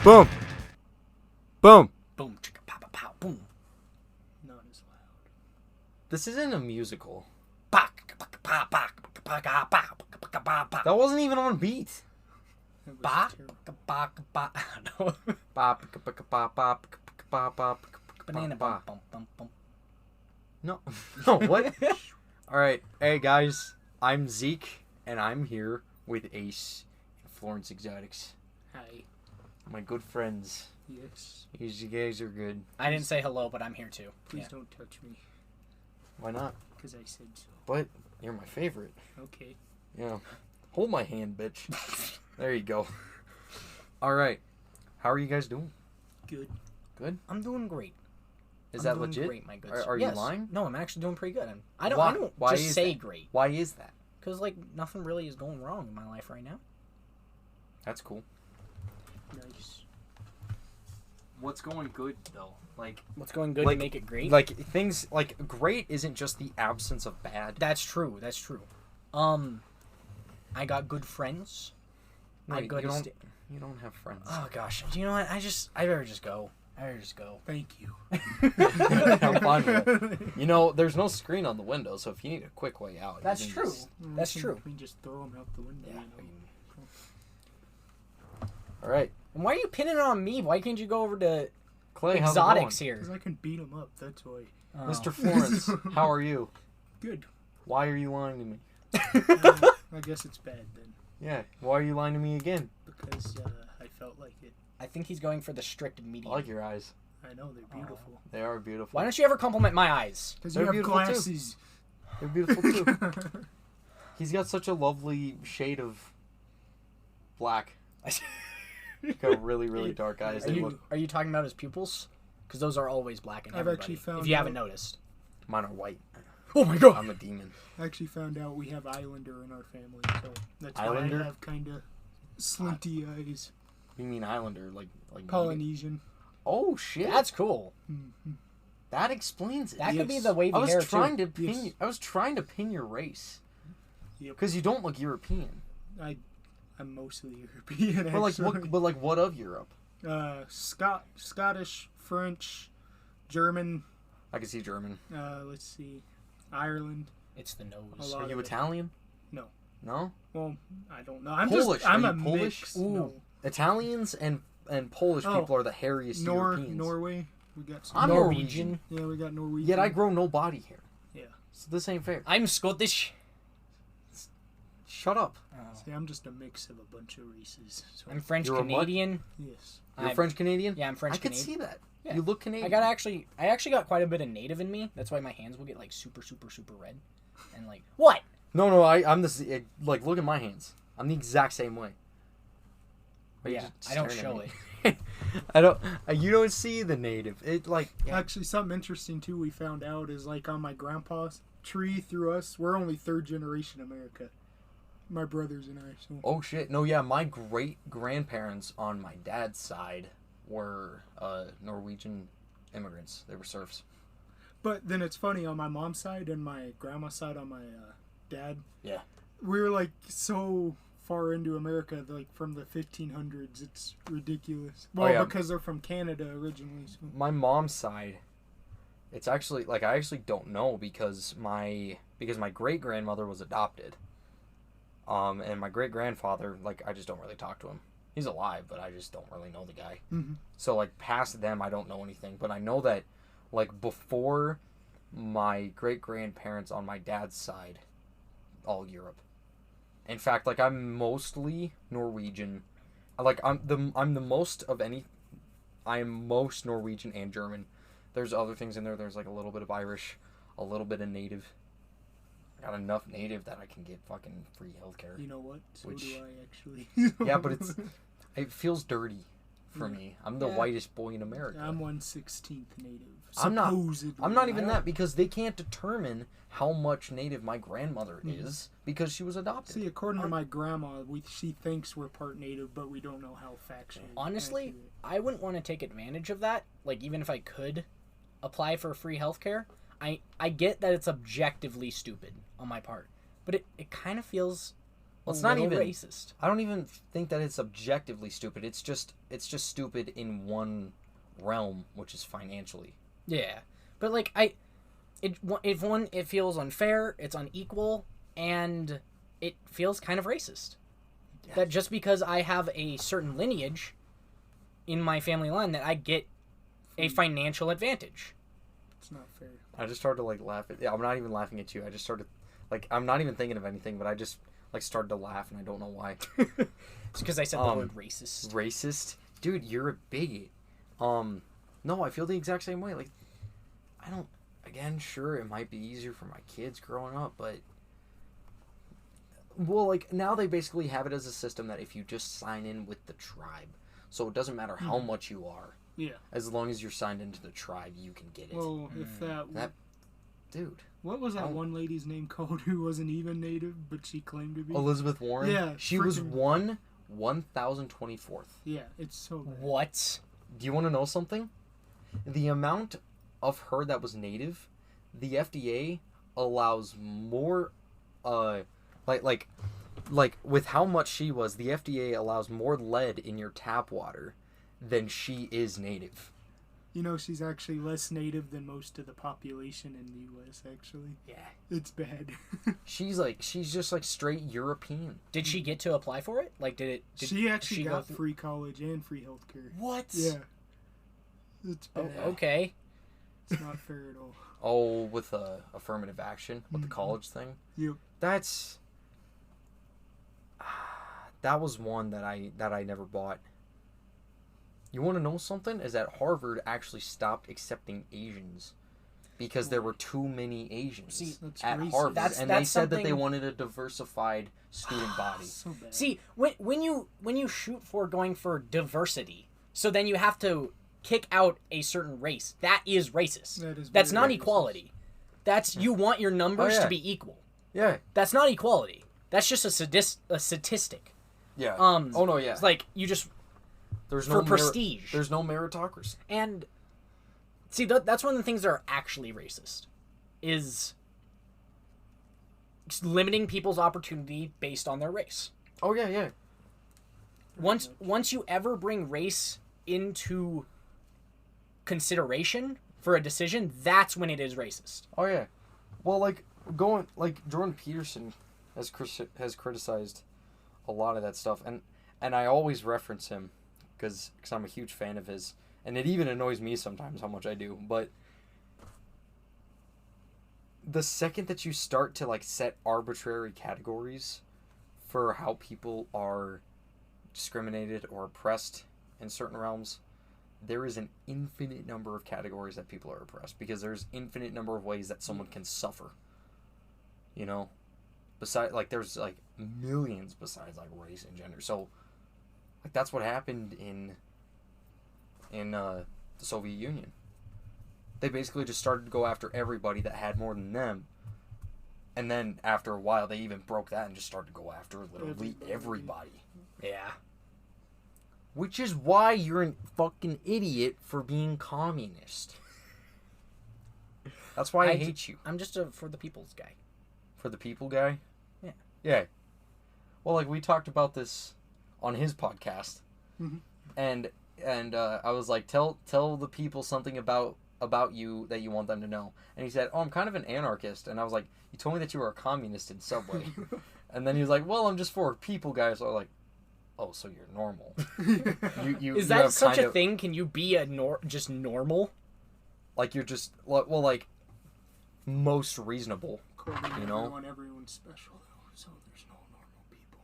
Boom. Boom. Boom, chicka, pow, pow, pow, boom. Not as loud. This isn't a musical. That That wasn't even on beat. It was ba, terrible. ba, ba, no. Banana bum, bum, bum, bum. No. No, what? Alright. Hey, guys. I'm Zeke, and I'm here with Ace and Florence Exotics. Hi. My good friends. Yes. You guys are good. I didn't say hello, but I'm here too. Please Yeah. don't touch me, Why not? because I said so. But you're my favorite. Okay. Yeah. Hold my hand, bitch. There you go. Alright. How are you guys doing? Good. Good? I'm doing great. Is I'm that doing legit? Great, my good. Are Yes. you lying? No, I'm actually doing pretty good. I don't Why just is say that? great. Why is that? Because, like, nothing really is going wrong in my life right now. That's cool. Nice. What's going good, though? Like, What's going good Like- to make it great? like things like great isn't just the absence of bad. That's true. That's true. I got good friends. No, I you go to don't. You don't have friends. Oh gosh, do you know what? I better just go. Thank you. I'm fine with it. You know, there's no screen on the window, so if you need a quick way out, you That's can true. just- That's true. We can just throw them out the window. Yeah. You know? All right, And why are you pinning it on me? Why can't you go over to Clay, how's it Exotics going? here? Because I can beat them up. That's why. Oh. Mr. Florence, how are you? Good. Why are you lying to me? I guess it's bad then, Yeah, why are you lying to me again? because I felt like it. I think he's going for the strict I medium. like your eyes. I know they're beautiful. They are beautiful. Why don't you ever compliment my eyes? Because They're you have beautiful too. glasses. They're beautiful too. He's got such a lovely shade of black. He's got really, really dark eyes. They look. Are you talking about his pupils? Because those are always black in I've everybody. actually found if you haven't out- noticed. Mine are white. Oh my god! I'm a demon. I actually found out we have Islander in our family, so that's Islander? why I have kind of slinty eyes. You mean Islander, like Polynesian. Oh shit! That's cool. Mhm. That explains it. That could be Yes. the wavy I was hair trying too. to pin. Yes. I was trying to pin your race. Yep. Because you don't look European. I'm mostly European. But like, Actually. what of Europe? Scottish, French, German. I can see German. Let's see, Ireland. It's the A nose. lot Are you of it. Italian? No. No. Well, I don't know. I'm Polish. just. I'm Are a you Polish? mix. Ooh. No. Italians and Polish Oh. people are the hairiest Europeans. Norway. We got some. I'm Norwegian. Yeah, we got Norwegian. Yet I grow no body hair. Yeah. So this ain't fair. I'm Scottish. Shut up. See, I'm just a mix of a bunch of races. So. I'm French You're a what? Canadian. Yes. You're I'm- French Canadian? Yeah, I'm French I could Canadian. see that. Yeah. You look Canadian. I actually got quite a bit of native in me. That's why my hands will get like super red. And like what? No, I'm the like. Look at my hands. I'm the exact same way. Are you Yeah, just I don't staring show at it. me? I don't. You don't see the native. It like. Yeah. Actually, something interesting too we found out is like on my grandpa's tree through us, we're only third generation America. My brothers and I. So. Oh shit! No, yeah, my great grandparents on my dad's side were Norwegian immigrants. They were serfs. But then it's funny on my mom's side and my grandma's side on my dad. Yeah. We were like so far into America, like from the 1500s. It's ridiculous. Well, yeah. because they're from Canada originally. So. My mom's side, it's actually like I actually don't know because my great grandmother was adopted. And my great grandfather, like I just don't really talk to him. He's alive, but I just don't really know the guy. Mhm. So like past them, I don't know anything. But I know that like before my great grandparents on my dad's side, all Europe. In fact, like I'm mostly Norwegian. Like I'm the most of any. I am most Norwegian and German. There's other things in there. There's like a little bit of Irish, a little bit of native. I got enough native that I can get fucking free healthcare. You know what? So Which- do I actually. Yeah, but it feels dirty for me. I'm the Yeah. whitest boy in America. I'm 1/16 native. I'm not- Supposedly. I'm not even I that because they can't determine how much native my grandmother Mhm. is because she was adopted. See, according to my grandma, she thinks we're part native, but we don't know how factual. Honestly, accurate. I wouldn't want to take advantage of that. Like even if I could apply for free healthcare, I get that it's objectively stupid on my part, but it kind of feels Well, it's a not little even racist. I don't even think that it's objectively stupid. It's just stupid in one realm, which is financially. Yeah, but like it feels unfair, it's unequal, and it feels kind of racist. Yeah. That just because I have a certain lineage in my family line, that I get a financial advantage. It's not fair. I just started to like laugh at. Yeah, I'm not even laughing at you. I just started, like, I'm not even thinking of anything, but I just like started to laugh, and I don't know why. It's because I said the word racist. Racist, dude, you're a bigot. No, I feel the exact same way. Like, I don't. Again, sure, it might be easier for my kids growing up, but well, like now they basically have it as a system that if you just sign in with the tribe, so it doesn't matter how much you are. Yeah. As long as you're signed into the tribe, you can get it. Well, if that dude. What was that one lady's name called who wasn't even native, but she claimed to be? Elizabeth Warren? Yeah. She was 1,024th. Yeah, it's so bad. What? Do you want to know something? The amount of her that was native, the FDA allows more, like with how much she was, the FDA allows more lead in your tap water than she is native. You know, she's actually less native than most of the population in the U.S., actually. Yeah. It's bad. She's just like straight European. Did she get to apply for it? Like, she actually got through... free college and free healthcare. What? Yeah. It's bad. Oh, okay. It's not fair at all. Oh, with affirmative action, with the college thing? Yep. That was one that I never bought. You want to know something? Is that Harvard actually stopped accepting Asians because there were too many Asians at racist. Harvard, and they said that they something... wanted a diversified student body. So bad. See, when you shoot for going for diversity, so then you have to kick out a certain race. That is racist. That's not equality. That's you want your numbers to be equal. Yeah. That's not equality. That's just a statistic. Yeah. Oh no, yeah. It's like you just there's for prestige. There's no meritocracy. And see, that's one of the things that are actually racist, is limiting people's opportunity based on their race. Oh yeah, yeah. Once you ever bring race into consideration for a decision, that's when it is racist. Oh yeah. Well, Jordan Peterson has criticized a lot of that stuff, and I always reference him because I'm a huge fan of his, and it even annoys me sometimes how much I do. But the second that you start to set arbitrary categories for how people are discriminated or oppressed in certain realms, there is an infinite number of categories that people are oppressed, because there's infinite number of ways that someone can suffer. You know, besides there's millions besides race and gender. So that's what happened in the Soviet Union. They basically just started to go after everybody that had more than them, and then after a while they even broke that and just started to go after literally everybody. Yeah. Which is why you're a fucking idiot for being communist. That's why I hate you. I'm just a for the people's guy. For the people guy? Yeah. Yeah. Well, we talked about this on his podcast. Mm-hmm. And I was like, tell the people something about you that you want them to know. And he said, I'm kind of an anarchist. And I was like, you told me that you were a communist in Subway. And then he was like, well, I'm just for a people guy. So I was like, oh, so you're normal. Is that such a thing? Can you be just normal? You're just most reasonable. You know, everyone's special though, so there's no normal people.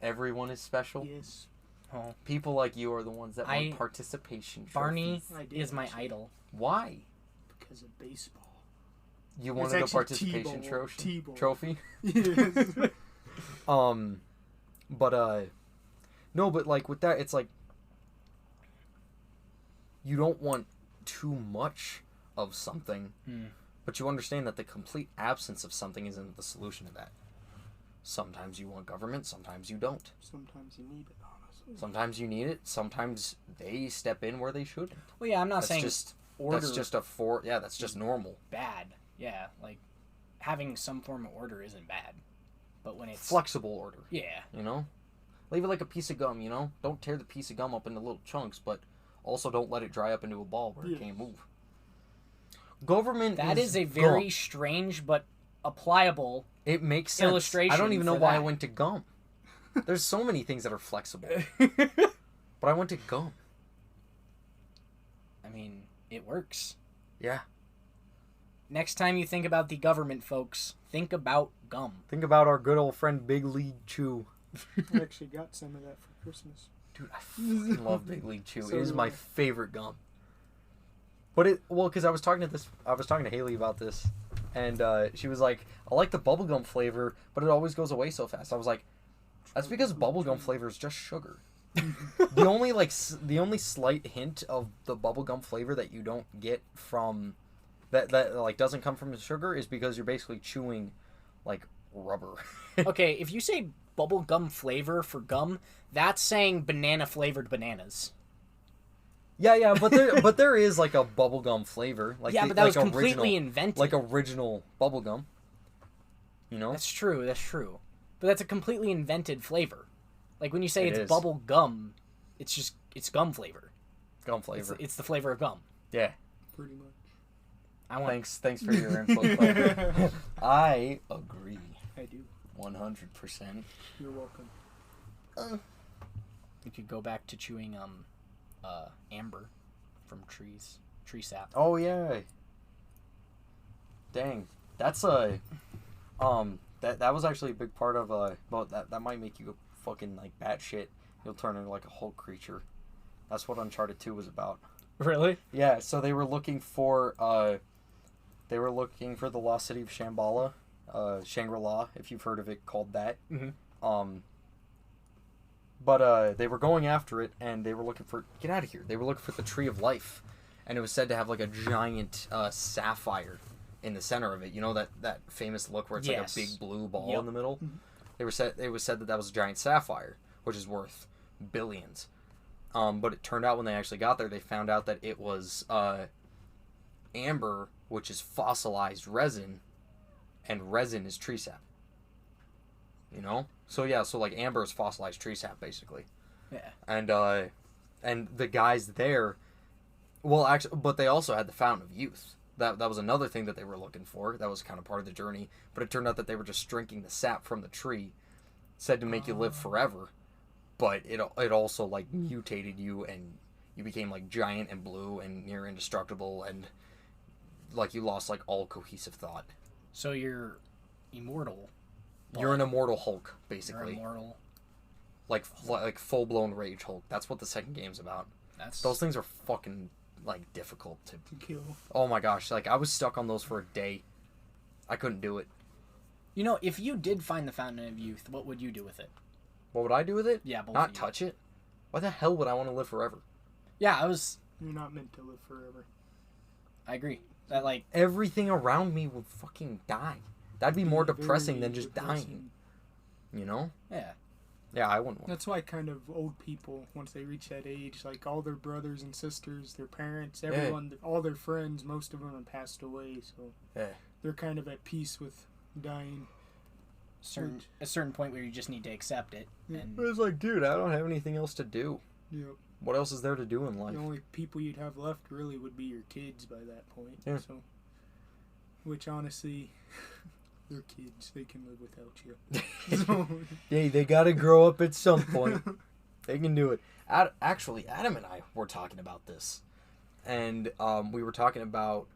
Everyone is special. Yes. Oh. People like you are the ones that want participation trophies. Barney is my idol. Why? Because of baseball. You wanted a participation trophy? Yes. No, but with that, it's you don't want too much of something, but you understand that the complete absence of something isn't the solution to that. Sometimes you want government, sometimes you don't. Sometimes you need it, honestly. Sometimes you need it, sometimes they step in where they shouldn't. Well, yeah, I'm not saying order. That's just that's just normal. Bad. Yeah, having some form of order isn't bad. But when it's flexible order, yeah, you know, leave it like a piece of gum. You know, don't tear the piece of gum up into little chunks, but also don't let it dry up into a ball where it can't move. Government. That is a very strange but applicable. It makes sense. Illustration. I don't even know why I that. went to gum. There's so many things that are flexible, but I went to gum. I mean, it works. Yeah. Next time you think about the government, folks, think about gum. Think about our good old friend Big League Chew. I actually got some of that for Christmas. Dude, I fucking love Big League Chew. So it is do my I. favorite gum. But because I was talking to Haley about this, and she was like, "I like the bubblegum flavor, but it always goes away so fast." I was like, "That's because bubblegum flavor is just sugar." the only slight hint of the bubblegum flavor that you don't get from that like doesn't come from the sugar is because you're basically chewing like rubber. Okay, if you say bubblegum flavor for gum, that's saying banana flavored bananas. Yeah, but there is like a bubblegum flavor. Like yeah, but that like was completely original, invented. like original bubblegum. You know? That's true. But that's a completely invented flavor. Like when you say it's is. bubble gum, it's gum flavor. Gum flavor. It's the flavor of gum. Yeah. Pretty much. Thanks for your info, Claire. I agree. I do. 100%. You're welcome. You could go back to chewing amber from tree sap. Oh yeah. Dang. That's that was actually a big part of well that might make you go fucking like batshit. You'll turn into like a Hulk creature. That's what Uncharted 2 was about. Really? Yeah, so they were looking for the lost city of Shambhala, Shangri-La, if you've heard of it called that. Mm-hmm. But they were going after it, and they were looking for... Get out of here. They were looking for the Tree of Life. And it was said to have, like, a giant sapphire in the center of it. You know that famous look where it's like a big blue ball in the middle? Mm-hmm. It was said that was a giant sapphire, which is worth billions. But it turned out when they actually got there, they found out that it was amber, which is fossilized resin, and resin is tree sap. You know? So yeah, so like amber is fossilized tree sap basically. Yeah. And the guys there, well actually, but they also had the Fountain of Youth. That was another thing that they were looking for. That was kind of part of the journey. But it turned out that they were just drinking the sap from the tree, said to make you live forever. But it also like mutated you, and you became like giant and blue and near indestructible, and like you lost like all cohesive thought. So you're immortal. You're an immortal Hulk, basically. You're immortal. Like full blown Rage Hulk. That's what the second game's about. Those things are fucking like difficult to kill. Oh my gosh! Like I was stuck on those for a day. I couldn't do it. You know, if you did find the Fountain of Youth, what would you do with it? What would I do with it? Yeah, both Not of you. touch it. Why the hell would I want to live forever? Yeah, You're not meant to live forever. I agree. That like everything around me would fucking die. That'd be more depressing than just depressing. dying. You know? Yeah. Yeah, I wouldn't want. That's why kind of old people, once they reach that age, like all their brothers and sisters, their parents, everyone, all their friends, most of them have passed away, so they're kind of at peace with dying. A certain point where you just need to accept it. Yeah. And It's like, dude, I don't have anything else to do. Yep. What else is there to do in life? The only people you'd have left really would be your kids by that point. Yeah. So, which honestly, they're kids. They can live without you. So, Yeah, they gotta grow up at some point. They can do it. Actually, Adam and I were talking about this, and we were talking about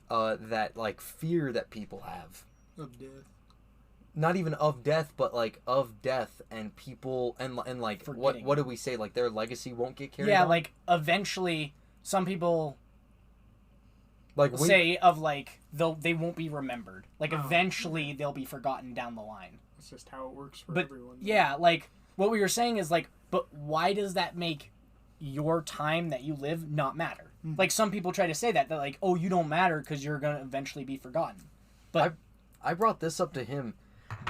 that like fear that people have of death. Not even of death, but like of death and people and like Forgetting. what do we say? Like their legacy won't get carried. yeah, on? like eventually, some people like say of like they won't be remembered. Like eventually they'll be forgotten down the line. That's just how it works for But everyone. yeah, like what we were saying is like, but why does that make your time that you live not matter? Mm-hmm. Like some people try to say that like, oh, you don't matter because you're gonna eventually be forgotten. But I brought this up to him.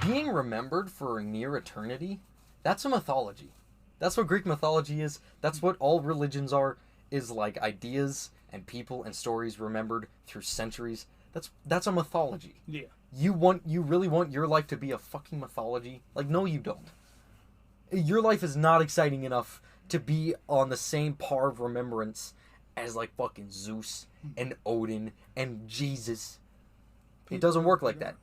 Being remembered for near eternity, that's a mythology. That's what Greek mythology is. That's what all religions are, is like ideas and people and stories remembered through centuries. That's a mythology. Yeah. You really want your life to be a fucking mythology? Like, no, you don't. Your life is not exciting enough to be on the same par of remembrance as, like, fucking Zeus and Odin and Jesus. It doesn't work like that.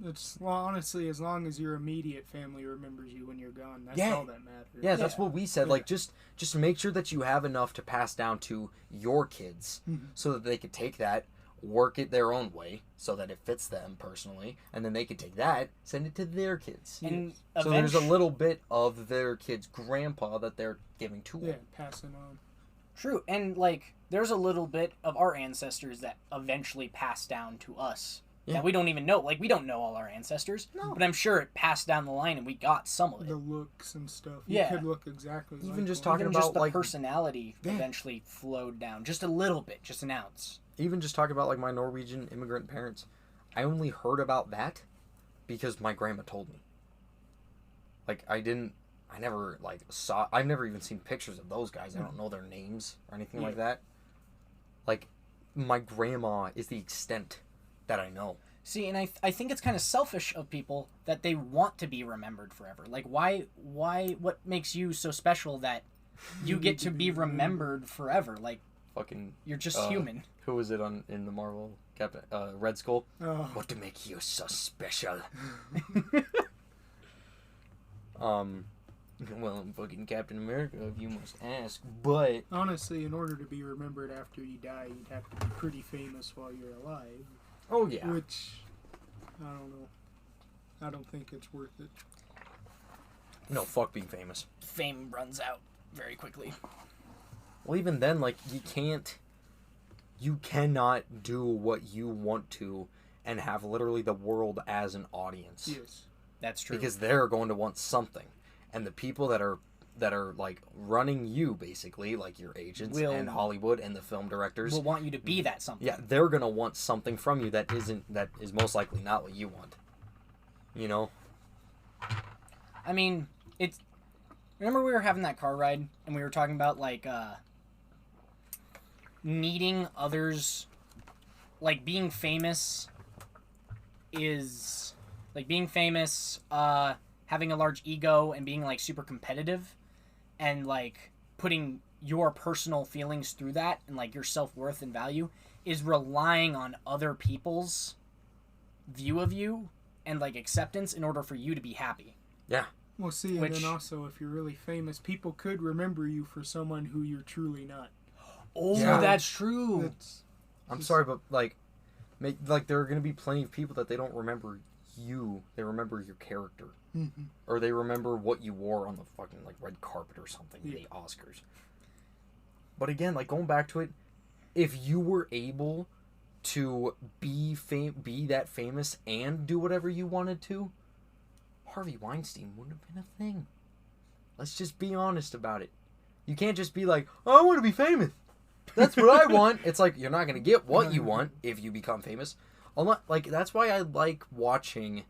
It's, well, honestly, as long as your immediate family remembers you when you're gone, that's all that matters. Yeah, that's what we said. Like, just make sure that you have enough to pass down to your kids so that they could take that, work it their own way so that it fits them personally, and then they could take that, send it to their kids. And so there's a little bit of their kid's grandpa that they're giving to them. Yeah, passing on. True, and, like, there's a little bit of our ancestors that eventually passed down to us. Yeah. That we don't even know. Like, we don't know all our ancestors. No. But I'm sure it passed down the line and we got some of it. The looks and stuff. You could look exactly like even just talking about, the like, personality eventually flowed down. Just a little bit. Just an ounce. Even just talking about, like, my Norwegian immigrant parents. I only heard about that because my grandma told me. Like, I've never even seen pictures of those guys. I don't know their names or anything like that. Like, my grandma is the extent that I know. See, and I think it's kind of selfish of people that they want to be remembered forever. Like, why, what makes you so special that you get to be remembered forever? Like, fucking, you're just human. Who was it in the Marvel Captain Red Skull? Oh. What to make you so special? Well, I'm fucking Captain America, if you must ask. But honestly, in order to be remembered after you die, you'd have to be pretty famous while you're alive. Oh, yeah. Which, I don't know. I don't think it's worth it. No, fuck being famous. Fame runs out very quickly. Well, even then, like, you cannot do what you want to and have literally the world as an audience. Yes. That's true. Because they're going to want something. And the people that are like running you, basically, like your agents and Hollywood and the film directors, will want you to be that something. Yeah, they're gonna want something from you that is most likely not what you want. You know? I mean, remember we were having that car ride and we were talking about, like, needing others, like, being famous is, like, having a large ego and being, like, super competitive and, like, putting your personal feelings through that and, like, your self-worth and value is relying on other people's view of you and, like, acceptance in order for you to be happy. Yeah. Well, see, and then also, if you're really famous, people could remember you for someone who you're truly not. Oh, yeah. That's true. I'm sorry, but, like, there are going to be plenty of people that they don't remember you. They remember your character. Mm-hmm. Or they remember what you wore on the fucking, like, red carpet or something in the Oscars. But again, like, going back to it, if you were able to be that famous and do whatever you wanted to, Harvey Weinstein wouldn't have been a thing. Let's just be honest about it. You can't just be like, oh, I want to be famous. That's what I want. It's like, you're not going to get what you want if you become famous. Like, that's why I like watching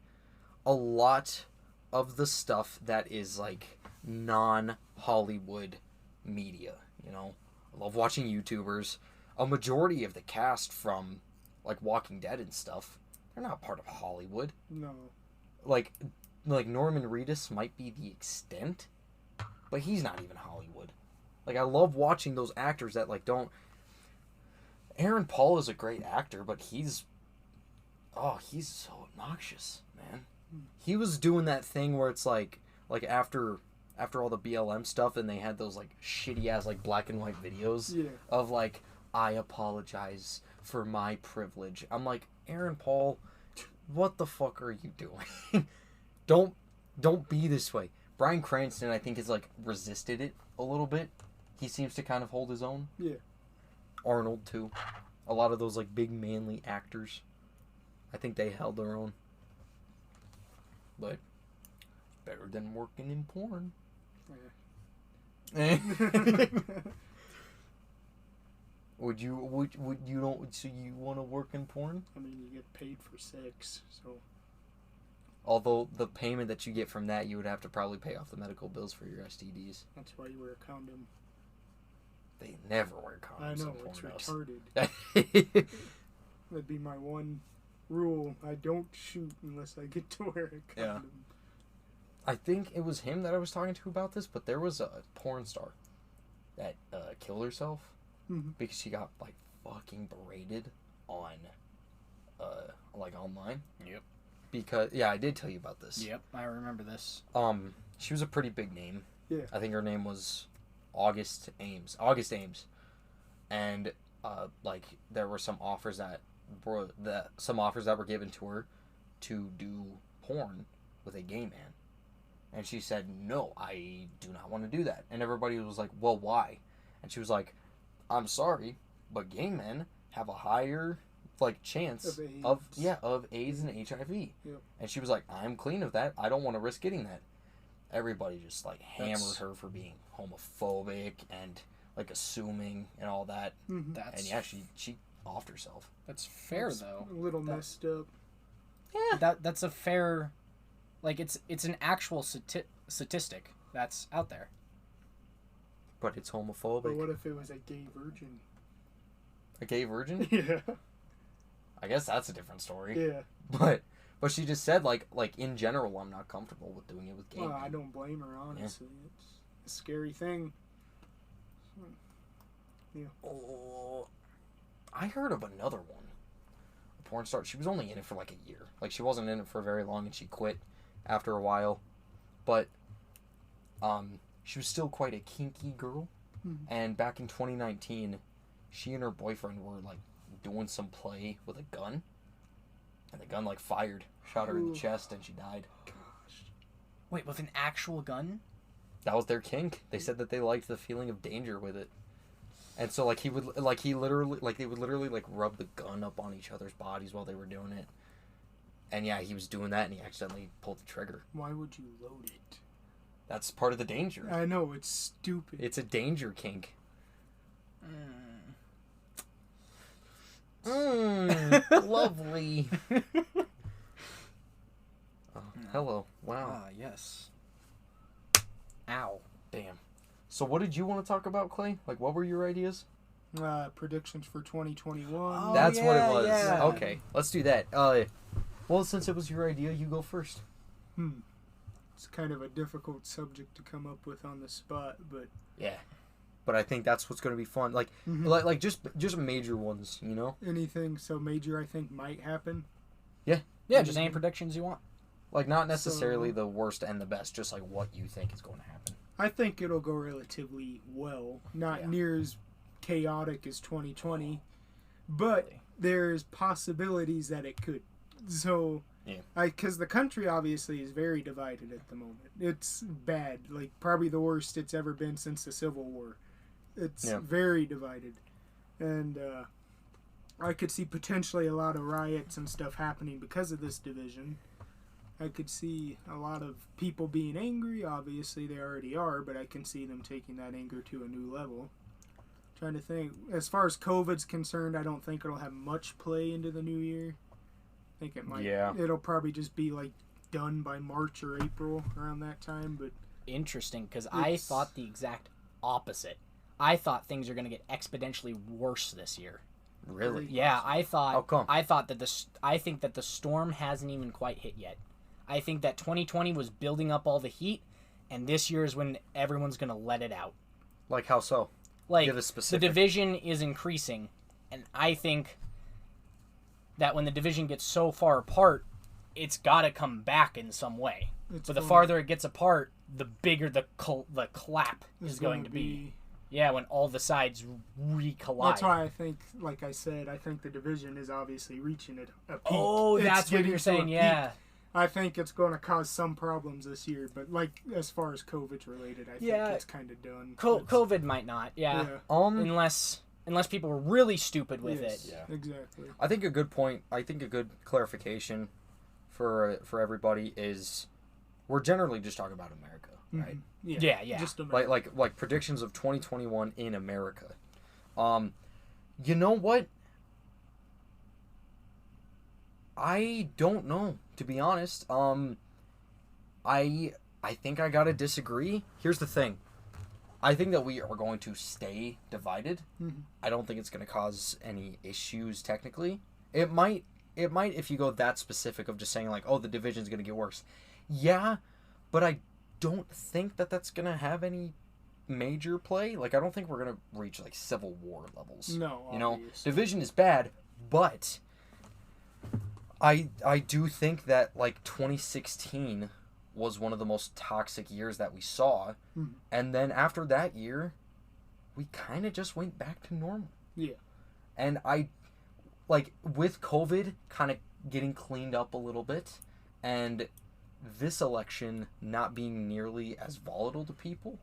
a lot of the stuff that is, like, non-Hollywood media, you know? I love watching YouTubers. A majority of the cast from, like, Walking Dead and stuff, they're not part of Hollywood. No. Like Norman Reedus might be the extent, but he's not even Hollywood. Like, I love watching those actors that, like, don't... Aaron Paul is a great actor, but he's so obnoxious, man. He was doing that thing where it's like after all the BLM stuff, and they had those, like, shitty ass, like, black and white videos of, like, I apologize for my privilege. I'm like, Aaron Paul, what the fuck are you doing? Don't be this way. Bryan Cranston, I think, has, like, resisted it a little bit. He seems to kind of hold his own. Yeah. Arnold, too. A lot of those, like, big manly actors, I think they held their own. But better than working in porn. Yeah. Would you want to work in porn? I mean, you get paid for sex, so. Although the payment that you get from that, you would have to probably pay off the medical bills for your STDs. That's why you wear a condom. They never wear condoms. I know, it's retarded. That'd be my one rule. I don't shoot unless I get to wear a condom. Yeah. I think it was him that I was talking to about this, but there was a porn star that killed herself because she got like fucking berated on like online. Yep. Because I did tell you about this. Yep, I remember this. She was a pretty big name. Yeah. I think her name was August Ames. And like there were some offers that were given to her to do porn with a gay man. And she said, "No, I do not want to do that." And everybody was like, "Well, why?" And she was like, "I'm sorry, but gay men have a higher like chance of AIDS and HIV." Yep. And she was like, "I'm clean of that. I don't want to risk getting that." Everybody just like hammered her for being homophobic and like assuming and all that. Mm-hmm. And yeah, she offed herself. That's fair though. A little messed up. Yeah. That's a fair, like it's an actual statistic that's out there. But it's homophobic. But what if it was a gay virgin? A gay virgin? Yeah. I guess that's a different story. Yeah. But she just said like in general, I'm not comfortable with doing it with gay men. I don't blame her, honestly. Yeah. It's a scary thing. Yeah. Oh, I heard of another one. A porn star. She was only in it for like a year. Like she wasn't in it for very long, and she quit after a while. But she was still quite a kinky girl. Mm-hmm. And back in 2019, she and her boyfriend were like doing some play with a gun, and the gun like shot her in the chest, and she died. Gosh. Wait, with an actual gun? That was their kink. They said that they liked the feeling of danger with it. And so they would literally like rub the gun up on each other's bodies while they were doing it. And yeah, he was doing that and he accidentally pulled the trigger. Why would you load it? That's part of the danger. I know, it's stupid. It's a danger kink. Lovely. Hello. Wow. Ah, yes. Ow. Damn. So what did you want to talk about, Clay? Like, what were your ideas? Predictions for 2021. Oh, That's what it was. yeah. Okay, let's do that. Well, since it was your idea, you go first. It's kind of a difficult subject to come up with on the spot, but... Yeah. But I think that's what's going to be fun. Like, like just major ones, you know? Anything so major I think might happen. Yeah. Yeah, just any predictions you want. Like, not necessarily the worst and the best, just like what you think is going to happen. I think it'll go relatively well. Not near as chaotic as 2020, but there's possibilities that it could. So, because the country obviously is very divided at the moment. It's bad. Like, probably the worst it's ever been since the Civil War. It's very divided. And I could see potentially a lot of riots and stuff happening because of this division. I could see a lot of people being angry. Obviously, they already are, but I can see them taking that anger to a new level. Trying to think. As far as COVID's concerned, I don't think it'll have much play into the new year. I think it might. Yeah. It'll probably just be like done by March or April around that time. But interesting, because I thought the exact opposite. I thought things are going to get exponentially worse this year. Really? Yeah, I thought. How come? I think that the storm hasn't even quite hit yet. I think that 2020 was building up all the heat, and this year is when everyone's going to let it out. Like how so? Like, the division is increasing, and I think that when the division gets so far apart, it's got to come back in some way. But the farther it gets apart, the bigger the clap is going to be. Yeah, when all the sides recollide. That's why I think, like I said, I think the division is obviously reaching a peak. Oh, that's what you're saying, yeah. I think it's going to cause some problems this year, but like as far as COVID's related, I think it's kind of done. COVID might not, unless people are really stupid with it. Yeah, exactly. I think a good point. I think a good clarification for everybody is we're generally just talking about America, right? Yeah. Just America. Like predictions of 2021 in America. You know what? I don't know, to be honest. I think I gotta disagree. Here's the thing. I think that we are going to stay divided. I don't think it's going to cause any issues technically. It might it might if you go that specific of just saying like, oh, the division's gonna get worse. Yeah, but I don't think that that's gonna have any major play. Like, I don't think we're gonna reach like Civil War levels. No, you know, division is bad, but I do think that like 2016 was one of the most toxic years that we saw, and then after that year, we kind of just went back to normal. Yeah, and I like with COVID kind of getting cleaned up a little bit, and this election not being nearly as volatile to people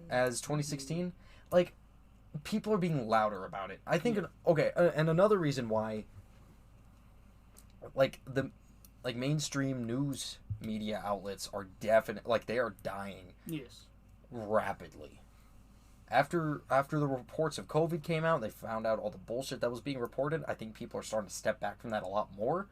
as 2016, like, people are being louder about it. I think, and another reason why, like, the mainstream news media outlets are they are dying. Yes. Rapidly. After the reports of COVID came out, they found out all the bullshit that was being reported. I think people are starting to step back from that a lot more.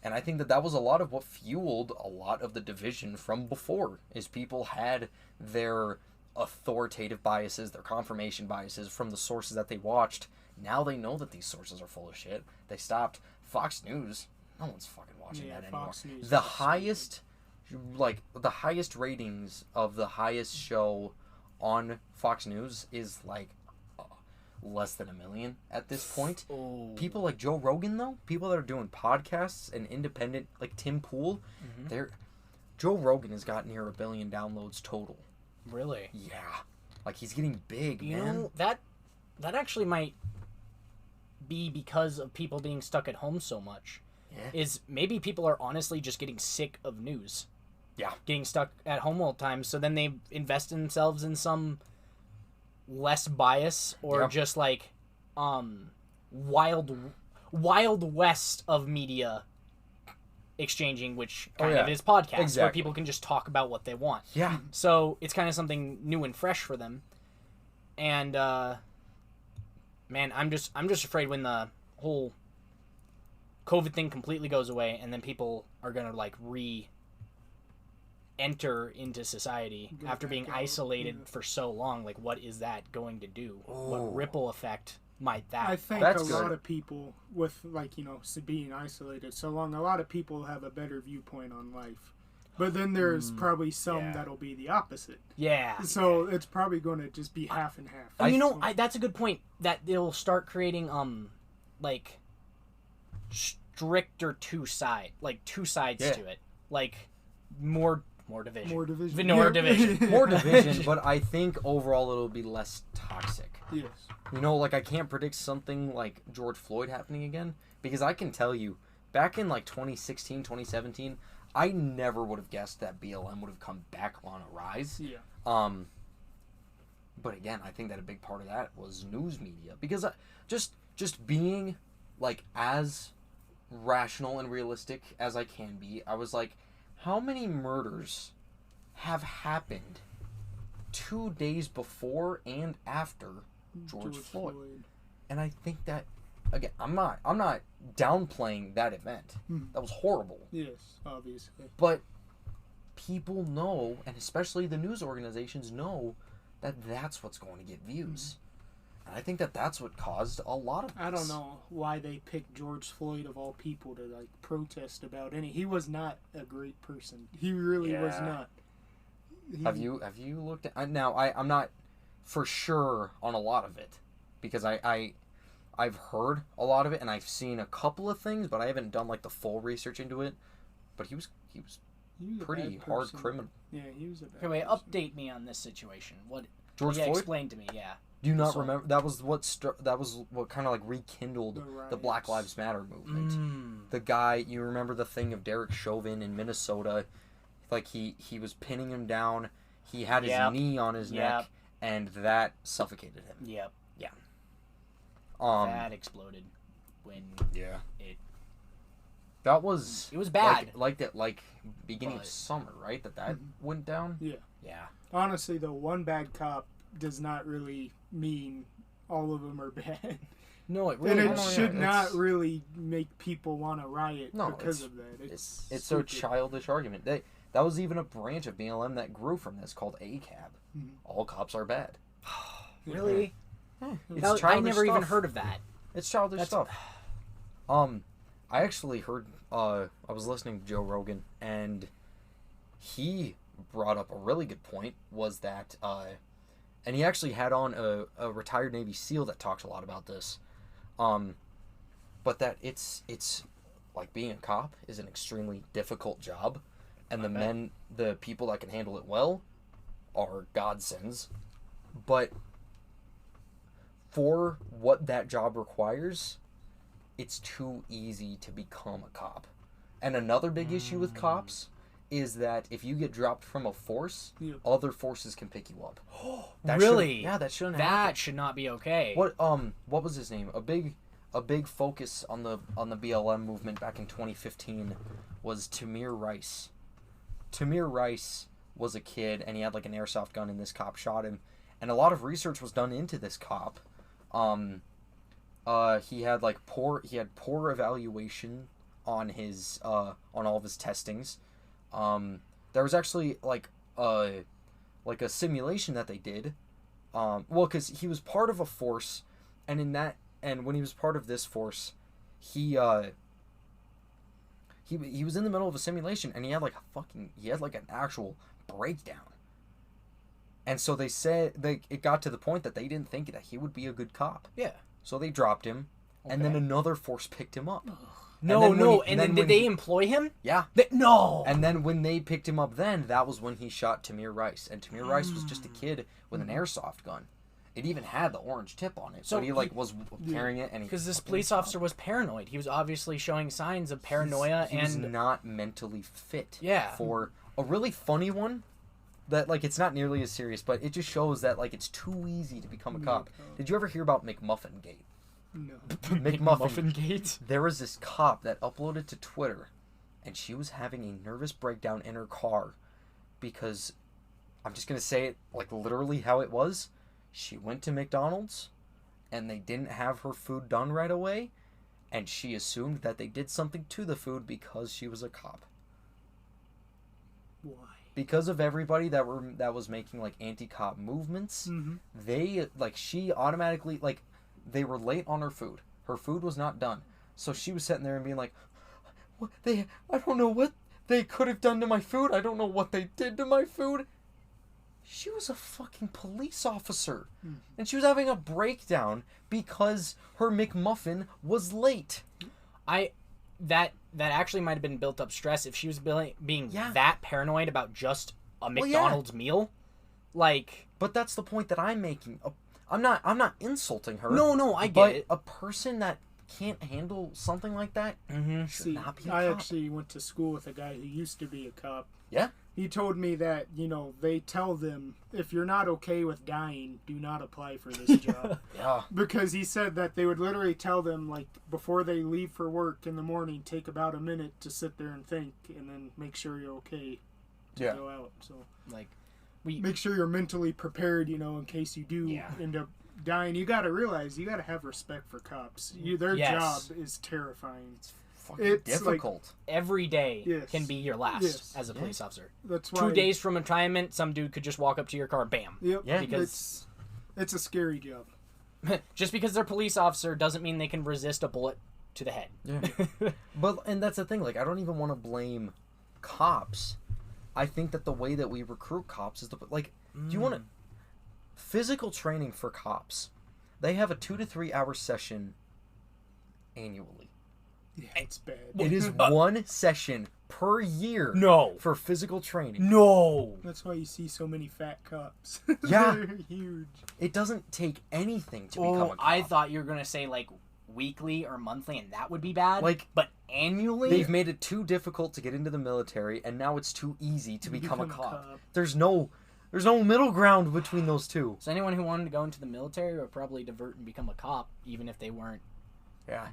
And I think that was a lot of what fueled a lot of the division from before, is people had their authoritative biases, their confirmation biases from the sources that they watched. Now they know that these sources are full of shit. They stopped. Fox News, no one's fucking watching that anymore. Fox News the highest ratings of the highest show on Fox News is like less than 1 million at this point. Oh. People like Joe Rogan, though, people that are doing podcasts and independent, like Tim Pool, Joe Rogan has got near 1 billion downloads total. Really? Yeah, like, he's getting big, you man. know, that actually might be because of people being stuck at home so much. Yeah. Is maybe people are honestly just getting sick of news. Yeah. Getting stuck at home all the time, so then they invest themselves in some less bias or just like wild west of media exchanging, which kind of is podcasts where people can just talk about what they want. Yeah. So it's kind of something new and fresh for them. And man, I'm just afraid when the whole COVID thing completely goes away and then people are gonna like enter into society after being isolated for so long. Like, what is that going to do? What ripple effect might that? I think a lot of people with, like, you know, being isolated so long, a lot of people have a better viewpoint on life. But then there's probably some that'll be the opposite. Yeah. So it's probably going to just be half and half. And you know, that's a good point, that they'll start creating like stricter two sides to it. Like more division. More division. More division, but I think overall it'll be less toxic. Yes. You know, like, I can't predict something like George Floyd happening again, because I can tell you, back in like 2016, 2017, I never would have guessed that BLM would have come back on a rise. Yeah. But again, I think that a big part of that was news media, because just being like as rational and realistic as I can be, I was like, how many murders have happened 2 days before and after George Floyd? And I think that, again, I'm not downplaying that event. That was horrible. Yes, obviously. But people know, and especially the news organizations know, that that's what's going to get views. And I think that that's what caused a lot of this. I don't know why they picked George Floyd of all people to like protest about any. He was not a great person. He really was not. Have you looked at now? I'm not for sure on a lot of it, because I've heard a lot of it and I've seen a couple of things, but I haven't done like the full research into it. But he was pretty hard criminal. Yeah, he was a bad Anyway, person. update me on this situation. What George Floyd? Explain to me. Yeah. Do you not remember? That was what kind of like rekindled the Black Lives Matter movement. The guy, you remember the thing of Derek Chauvin in Minnesota? Like, he was pinning him down. He had his knee on his neck, and that suffocated him. Yep. Yeah. That exploded when it. That was. It was bad. Like beginning of summer, right? That went down. Yeah. Yeah. Honestly, though, one bad cop does not really mean all of them are bad. No, it really. And it should not really make people want to riot because of that. It's a childish argument. That was even a branch of BLM that grew from this called ACAB. All cops are bad. Really? It's childish I never even stuff. heard of that. It's childish stuff. I actually heard, I was listening to Joe Rogan, and he brought up a really good point, was that, and he actually had on a retired Navy SEAL that talked a lot about this, but that it's like being a cop is an extremely difficult job, and the people that can handle it well are godsends, but for what that job requires, it's too easy to become a cop. And another big issue with cops is that if you get dropped from a force, other forces can pick you up. Really? Yeah, that shouldn't happen. That should not be okay. What was his name? A big focus on the BLM movement back in 2015 was Tamir Rice. Tamir Rice was a kid, and he had like an airsoft gun, and this cop shot him. And a lot of research was done into this cop. He had poor evaluation on his on all of his testings. There was actually like a simulation that they did. Because he was part of a force, and when he was part of this force, he was in the middle of a simulation, and he had an actual breakdown. And so they said it got to the point that they didn't think that he would be a good cop. Yeah. So they dropped him, and then another force picked him up. And then did they employ him? Yeah. No. And then when they picked him up, that was when he shot Tamir Rice. And Tamir Rice was just a kid with an airsoft gun. It even had the orange tip on it. So he was carrying it, and because this police officer was paranoid. He was obviously showing signs of paranoia, he was not mentally fit. Yeah. For a really funny one. That, it's not nearly as serious, but it just shows that, it's too easy to become a cop. Did you ever hear about McMuffin Gate? No. McMuffin Gate? There was this cop that uploaded to Twitter, and she was having a nervous breakdown in her car because, I'm just going to say it, literally how it was. She went to McDonald's, and they didn't have her food done right away, and she assumed that they did something to the food because she was a cop. Why? Because of everybody that was making anti-cop movements, she automatically they were late on her food. Her food was not done, so she was sitting there and being like, I don't know what they could have done to my food. I don't know what they did to my food. She was a fucking police officer, and she was having a breakdown because her McMuffin was late. That actually might have been built up stress if she was being that paranoid about just a McDonald's meal. But that's the point that I'm making. I'm not insulting her. No, I get it. A person that can't handle something like that should not be a cop. I actually went to school with a guy who used to be a cop. Yeah? He told me that, they tell them, if you're not okay with dying, do not apply for this job. Yeah. Because he said that they would literally tell them, before they leave for work in the morning, take about a minute to sit there and think, and then make sure you're okay to go out. So, make sure you're mentally prepared, in case you do end up dying. You got to realize, you got to have respect for cops. Their job is terrifying. It's difficult. Every day can be your last as a police officer. That's why 2 days from retirement, some dude could just walk up to your car, bam. Yep. Yeah. Because it's a scary job. Just because they're police officer doesn't mean they can resist a bullet to the head. Yeah. And that's the thing. I don't even want to blame cops. I think that the way that we recruit cops is do you want to physical training for cops? They have a 2 to 3 hour session annually. Yeah, it's bad. It is one session per year. No. For physical training. No. That's why you see so many fat cops. Yeah. They're huge. It doesn't take anything to become a cop. I thought you were going to say weekly or monthly, and that would be bad. But annually? They've made it too difficult to get into the military, and now it's too easy to become a cop. There's no middle ground between those two. So anyone who wanted to go into the military would probably divert and become a cop, even if they weren't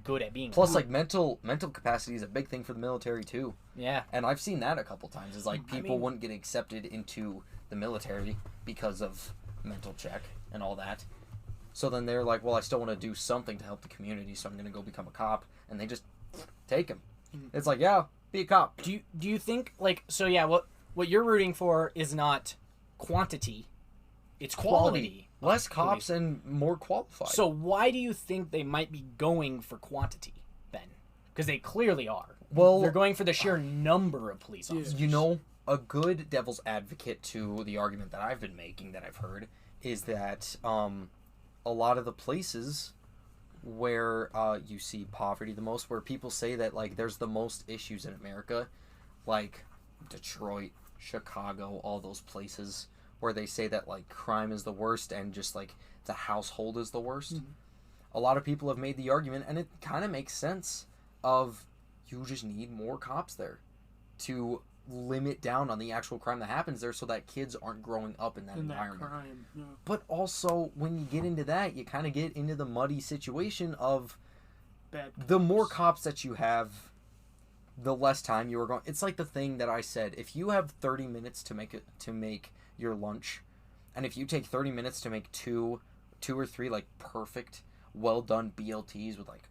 good at being. Plus, mental capacity is a big thing for the military too. Yeah. And I've seen that a couple times. Is people wouldn't get accepted into the military because of mental check and all that. So then they're like, well, I still want to do something to help the community, so I'm going to go become a cop, and they just take him. It's be a cop. Do you think what you're rooting for is not quantity, it's quality. Less cops and more qualified. So why do you think they might be going for quantity then? Because they clearly are. Well, they're going for the sheer number of police officers. You know, a good devil's advocate to the argument that I've been making, that I've heard, is that a lot of the places where you see poverty the most, where people say that, like, there's the most issues in America, like Detroit, Chicago, all those places where they say that, like, crime is the worst and just, like, the household is the worst. Mm-hmm. A lot of people have made the argument, and it kind of makes sense, of you just need more cops there to limit down on the actual crime that happens there so that kids aren't growing up in that environment. That crime, yeah. But also, when you get into that, you kind of get into the muddy situation of the more cops that you have, the less time you are going. It's like the thing that I said, if you have 30 minutes to make your lunch, and if you take 30 minutes to make two or three, like, perfect, well done BLTs with, like,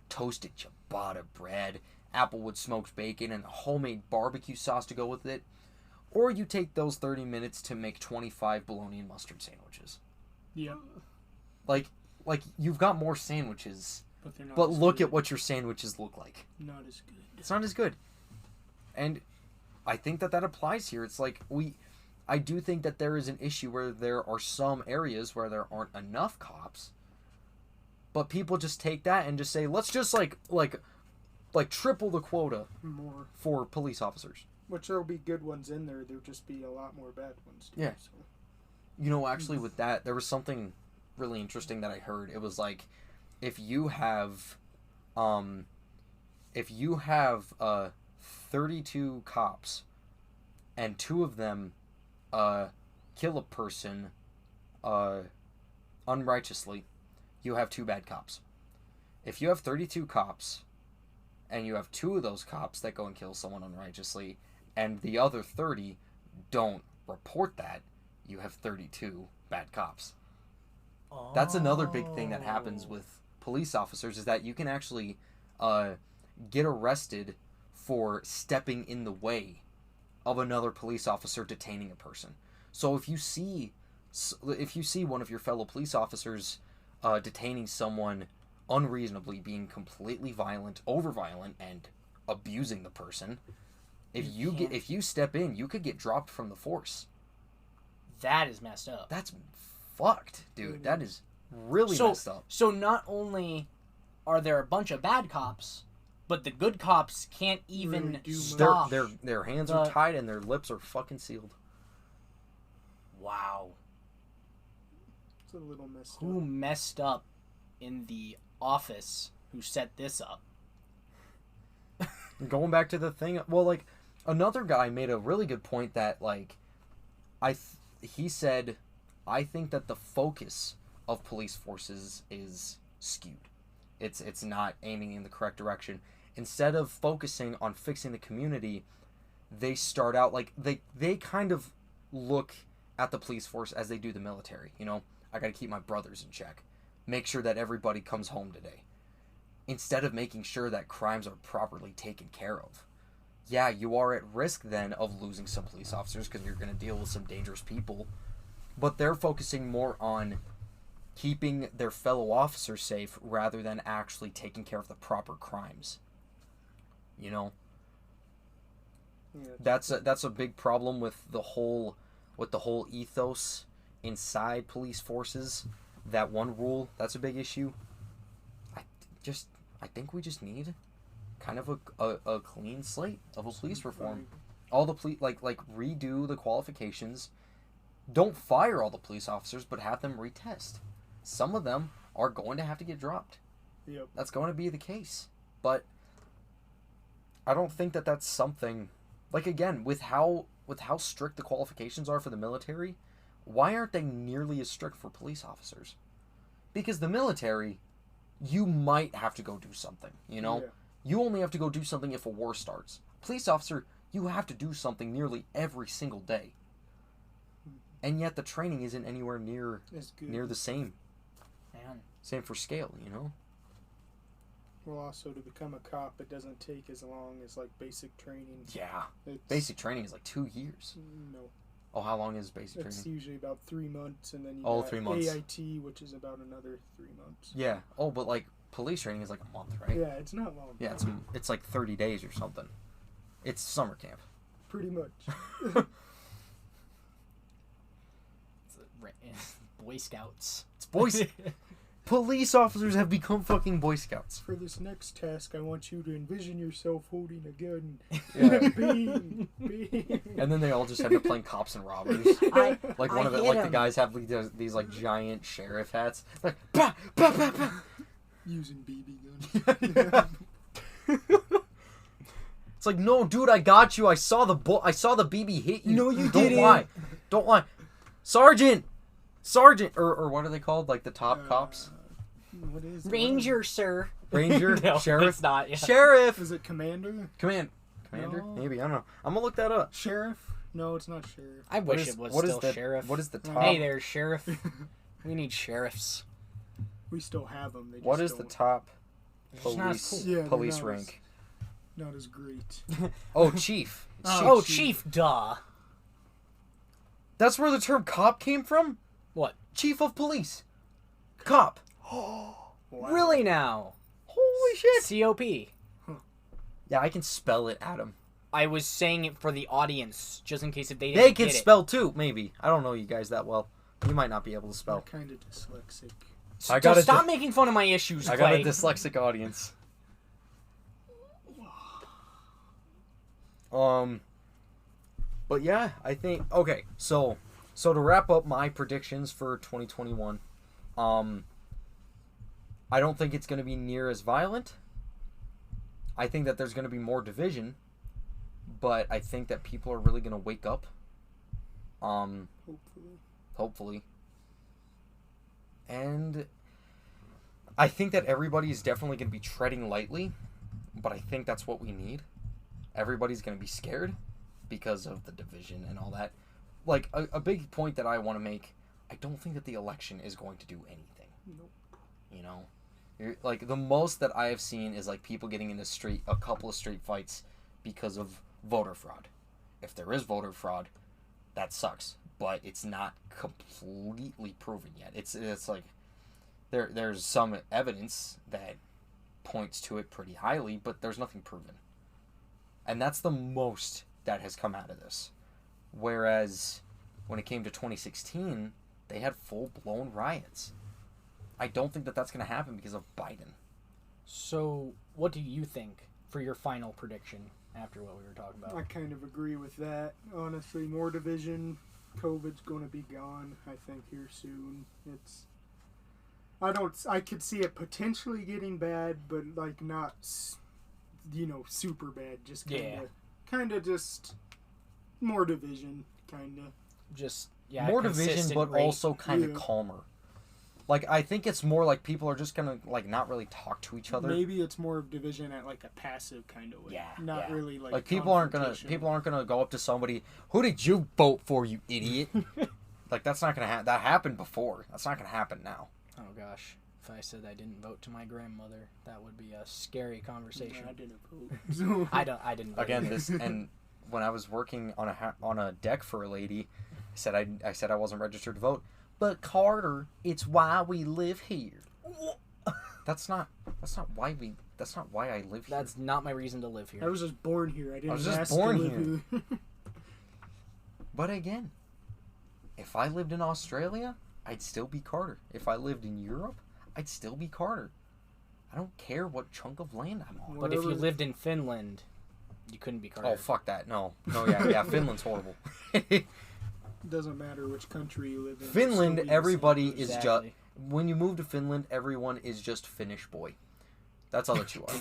toasted ciabatta bread, applewood smoked bacon, and homemade barbecue sauce to go with it, or you take those 30 minutes to make 25 bologna and mustard sandwiches. Yeah. Like you've got more sandwiches, but look at what your sandwiches look like. Not as good. It's not as good. And I think that applies here. It's like I do think that there is an issue where there are some areas where there aren't enough cops, but people just take that and just say, let's just like triple the quota more for police officers. Which there'll be good ones in there. There'll just be a lot more bad ones too. Yeah. So. You know, actually, with that, there was something really interesting that I heard. It was like, if you have 32 cops, and 2 of them kill a person unrighteously, you have 2 bad cops. If you have 32 cops, and you have 2 of those cops that go and kill someone unrighteously, and the other 30 don't report that, you have 32 bad cops. Oh. That's another big thing that happens with police officers, is that you can actually get arrested for stepping in the way of another police officer detaining a person. So if you see one of your fellow police officers detaining someone unreasonably, being completely violent, over-violent, and abusing the person, if you step in, you could get dropped from the force. That is messed up. That's fucked, dude. That is really messed up. So not only are there a bunch of bad cops, but the good cops can't even stop. Their hands are tied and their lips are fucking sealed. Wow. It's a little messed up. Who messed up in the office who set this up? Going back to the thing, well, like, another guy made a really good point that, like, he said, I think that the focus of police forces is skewed. It's not aiming in the correct direction. Instead of focusing on fixing the community, they start out, like, they kind of look at the police force as they do the military. You know, I gotta keep my brothers in check. Make sure that everybody comes home today. Instead of making sure that crimes are properly taken care of. Yeah, you are at risk then of losing some police officers because you're going to deal with some dangerous people. But they're focusing more on keeping their fellow officers safe rather than actually taking care of the proper crimes. You know? Yeah, that's a big problem with the whole ethos inside police forces. That one rule, that's a big issue. I think we just need kind of a clean slate of a police reform. All the police, like redo the qualifications. Don't fire all the police officers, but have them retest. Some of them are going to have to get dropped. Yep. That's going to be the case. But I don't think that that's something, like, again, with how strict the qualifications are for the military, why aren't they nearly as strict for police officers? Because the military, you might have to go do something, you know? Yeah. You only have to go do something if a war starts. Police officer, you have to do something nearly every single day. And yet the training isn't anywhere near the same. Man. Same for scale, you know? Well, also, to become a cop, it doesn't take as long as, like, basic training. Yeah. Basic training is like 2 years. No. Oh, how long is basic training? It's usually about 3 months, and then you got 3 months. AIT, which is about another 3 months. Yeah. Oh, but, like, police training is like a month, right? Yeah, it's not long. Yeah, it's like 30 days or something. It's summer camp. Pretty much. Boy Scouts. It's Boy Police officers have become fucking Boy Scouts. For this next task, I want you to envision yourself holding a gun. Yeah. Bing, bing. And then they all just end up playing cops and robbers. Like one of the the guys have these like giant sheriff hats. Like bah, bah, bah, bah. Using BB guns. It's like, no, dude, I got you. I saw the BB hit you. No, you Don't didn't. Don't lie. Sergeant, or what are they called? Like the top cops? What is it? Ranger, sir. Ranger, No, sheriff, it's not. Yeah. sheriff. Is it commander? Commander? No. Maybe, I don't know. I'm gonna look that up. Sheriff? No, it's not sheriff. I wish it was still sheriff. What is the top? Hey there, sheriff. We need sheriffs. We still have them. They just What is the don't- top It's not as police cool. Yeah, they're police not rank? Not as great. Oh, chief. Oh, chief, duh. That's where the term cop came from? What? Chief of police. Cop. Wow. Really now? Holy shit. COP. Yeah, I can spell it, Adam. I was saying it for the audience, just in case if they didn't They can get it. spell too, maybe. I don't know you guys that well. You might not be able to I'm spell. kind of dyslexic. I got So a stop making fun of my issues, I got a Clay. dyslexic audience. But yeah, I think okay. So to wrap up my predictions for 2021, I don't think it's going to be near as violent. I think that there's going to be more division, but I think that people are really going to wake up. Hopefully. And I think that everybody is definitely going to be treading lightly, but I think that's what we need. Everybody's going to be scared because of the division and all that. Like, a big point that I want to make, I don't think that the election is going to do anything. Nope. You know? Like, the most that I have seen is, like, people getting in a couple of street fights because of voter fraud. If there is voter fraud, that sucks. But it's not completely proven yet. It's like, there's some evidence that points to it pretty highly, but there's nothing proven. And that's the most that has come out of this. Whereas when it came to 2016, they had full-blown riots. I don't think that that's going to happen because of Biden. So, what do you think for your final prediction after what we were talking about? I kind of agree with that. Honestly, more division. COVID's going to be gone, I think, here soon. I could see it potentially getting bad, but, like, not, super bad. Just kind of just more division, kind of. Just, yeah, more division, but rate. also kind of calmer. Like, I think it's more like people are just going to, like, not really talk to each other. Maybe it's more of division at, like, a passive kind of way. Yeah. Not really, like, people aren't gonna go up to somebody, who did you vote for, you idiot? Like, that's not gonna happen. That happened before. That's not gonna happen now. Oh gosh, if I said I didn't vote to my grandmother, that would be a scary conversation. I didn't vote. I didn't vote. Again, and when I was working on a deck for a lady, I said I wasn't registered to vote. But Carter, it's why we live here. That's not why I live here. That's not my reason to live here. I was just born here. I was didn't just ask born to live here. But again, if I lived in Australia, I'd still be Carter. If I lived in Europe, I'd still be Carter. I don't care what chunk of land I'm on. But if you lived in Finland, you couldn't be Carter. Oh, fuck that. No, yeah, Finland's horrible. Doesn't matter which country you live in. Finland, everybody is Exactly. just... When you move to Finland, everyone is just Finnish boy. That's all that you are.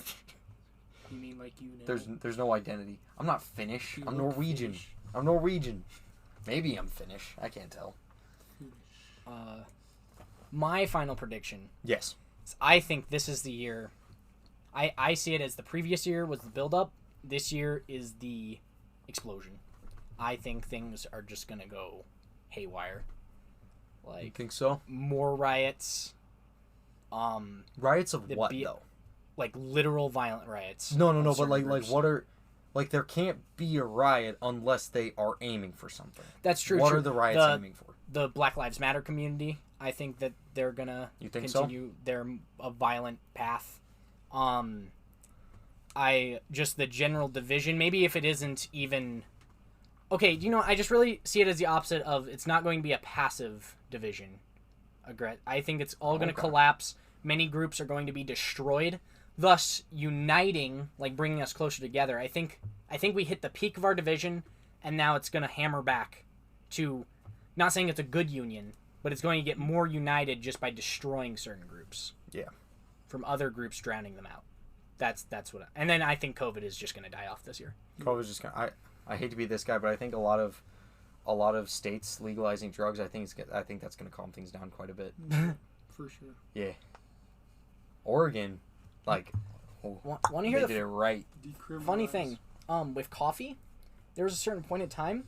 You mean like you know? There's no identity. I'm not Finnish. You I'm look Norwegian. Finnish. I'm Norwegian. Maybe I'm Finnish. I can't tell. My final prediction Yes. is I think this is the year. I see it as the previous year was the build-up. This year is the explosion. I think things are just going to go haywire. You Like, think so? more riots. Riots of what, be- though? Like, literal violent riots. No, of but certain like groups. what are... Like, there can't be a riot unless they are aiming for something. That's true. What true. are the riots aiming for? the Black Lives Matter community. I think that they're gonna continue their a violent path. The general division. Maybe if it isn't even. Okay, I just really see it as the opposite of it's not going to be a passive division. I think it's all going to collapse. Many groups are going to be destroyed, thus uniting, like bringing us closer together. I think we hit the peak of our division, and now it's going to hammer back to, not saying it's a good union, but it's going to get more united just by destroying certain groups. Yeah. From other groups drowning them out. That's what. And then I think COVID is just going to die off this year. COVID's just going to. I hate to be this guy, but I think a lot of states legalizing drugs. I think that's going to calm things down quite a bit. For sure. Yeah. Oregon, like, want to hear they did it right. Funny thing, with coffee, there was a certain point in time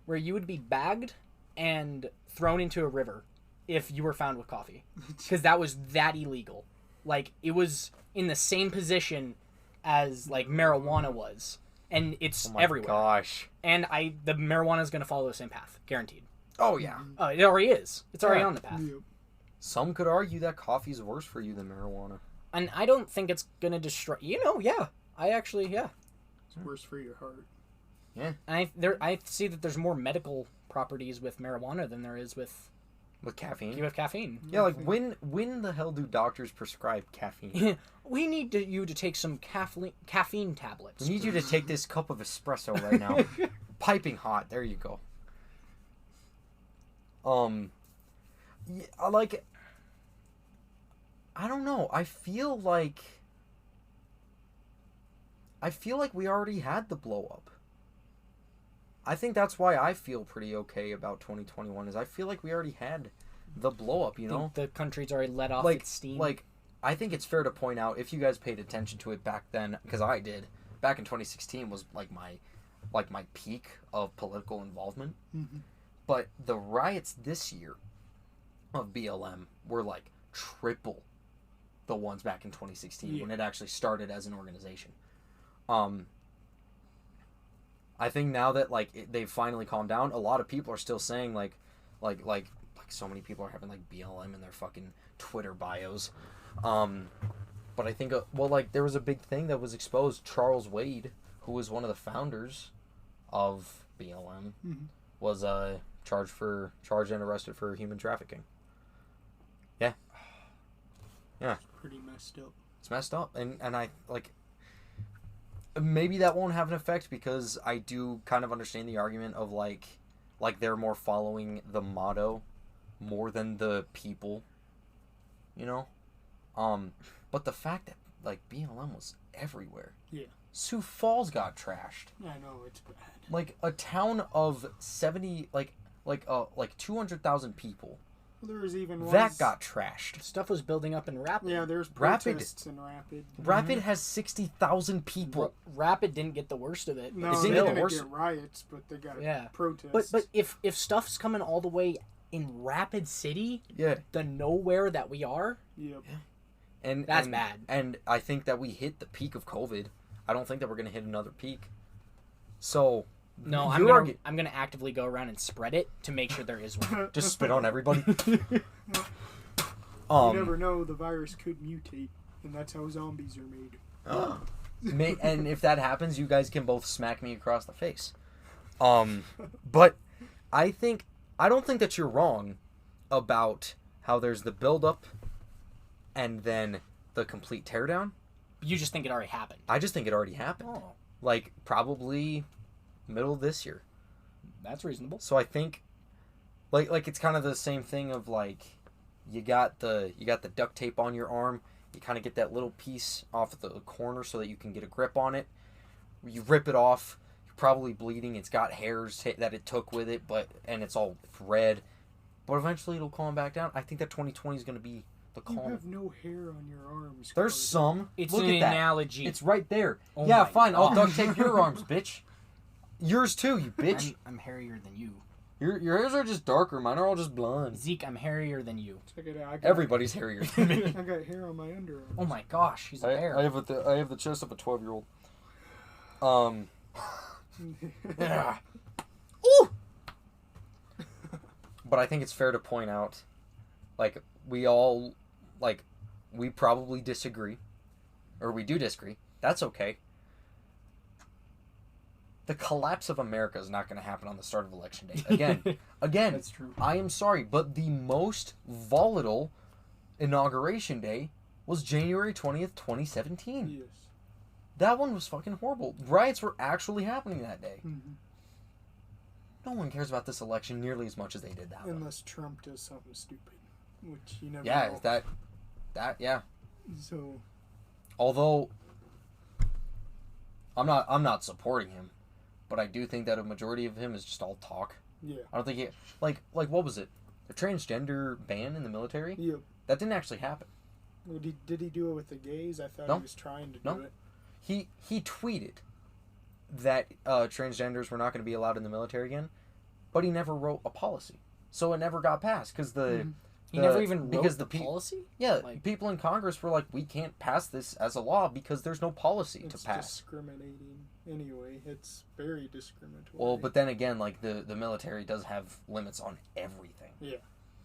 where you would be bagged and thrown into a river if you were found with coffee, because that was that illegal. Like, it was in the same position as like marijuana was. And it's everywhere. Gosh. And the marijuana is going to follow the same path, guaranteed. Oh yeah. It already is. It's already on the path. Yep. Some could argue that coffee's worse for you than marijuana. And I don't think it's going to destroy. Yeah. It's worse for your heart. Yeah. And I see that there's more medical properties with marijuana than there is with caffeine. With caffeine. Yeah, like when the hell do doctors prescribe caffeine? We need you to take some caffeine tablets. We need you to take this cup of espresso right now. Piping hot. There you go. Yeah, I don't know. I feel like we already had the blow up. I think that's why I feel pretty okay about 2021 is I feel like we already had the blow up, The country's already let off its steam. Like, I think it's fair to point out, if you guys paid attention to it back then, because I did, back in 2016 was like my peak of political involvement. Mm-hmm. But the riots this year of BLM were like triple the ones back in 2016 when it actually started as an organization. I think now that they've finally calmed down, a lot of people are still saying like so many people are having like BLM in their fucking Twitter bios. But I think there was a big thing that was exposed. Charles Wade, who was one of the founders of BLM, was charged and arrested for human trafficking. Yeah. Yeah. It's pretty messed up. It's messed up, and I maybe that won't have an effect because I do kind of understand the argument of like they're more following the motto more than the people, but the fact that like BLM was everywhere. Yeah. Sioux Falls got trashed. I know, it's bad. Like a town of 200,000 people. Well, there was even that got trashed. Stuff was building up in Rapid. Yeah, there's protests in Rapid. Rapid has 60,000 people. Rapid didn't get the worst of it. No, they didn't get riots, but they got protests. But if stuff's coming all the way in Rapid City, the nowhere that we are, and that's bad. And I think that we hit the peak of COVID. I don't think that we're gonna hit another peak. So. No, I'm gonna actively go around and spread it to make sure there is one. Just spit on everybody. You never know, the virus could mutate, and that's how zombies are made. And if that happens, you guys can both smack me across the face. But I don't think that you're wrong about how there's the build-up and then the complete teardown. You just think it already happened. I just think it already happened. Oh. Like, probably middle of this year. That's reasonable. So I think like it's kind of the same thing of like you got the duct tape on your arm, you kind of get that little piece off the corner so that you can get a grip on it. You rip it off, you're probably bleeding, it's got hairs that it took with it, and it's all red. But eventually it'll calm back down. I think that 2020 is going to be the calm. You have no hair on your arms. There's some. It's Look an at that. analogy. It's right there. Oh yeah, fine. I'll duct tape your arms, bitch. Yours too, you bitch. I'm hairier than you. Your hairs are just darker. Mine are all just blonde. Zeke, I'm hairier than you. Check it out. Everybody's hairier than me. I got hair on my underarms. Oh my gosh, he's a bear. I have the chest of a 12-year-old. Yeah. Ooh. But I think it's fair to point out, like, we all, like, we probably disagree. Or we do disagree. That's okay. The collapse of America is not going to happen on the start of Election Day. Again, That's true. I am sorry, but the most volatile inauguration day was January 20th, 2017. Yes. That one was fucking horrible. Riots were actually happening that day. Mm-hmm. No one cares about this election nearly as much as they did that one. Unless Trump does something stupid, which you never Yeah, know. yeah. So, Although I'm not supporting him, but I do think that a majority of him is just all talk. yeah. I don't think he like what was it? The transgender ban in the military? Yeah. That didn't actually happen. Well, did he do it with the gays? I thought No. he was trying to No. do it. He tweeted that transgenders were not going to be allowed in the military again, but he never wrote a policy, so it never got passed because He never even wrote because the policy? Yeah, Like- people in Congress were like, we can't pass this as a law because there's no policy It's to pass. discriminating anyway. It's very discriminatory. Well, but then again, like the military does have limits on everything. Yeah.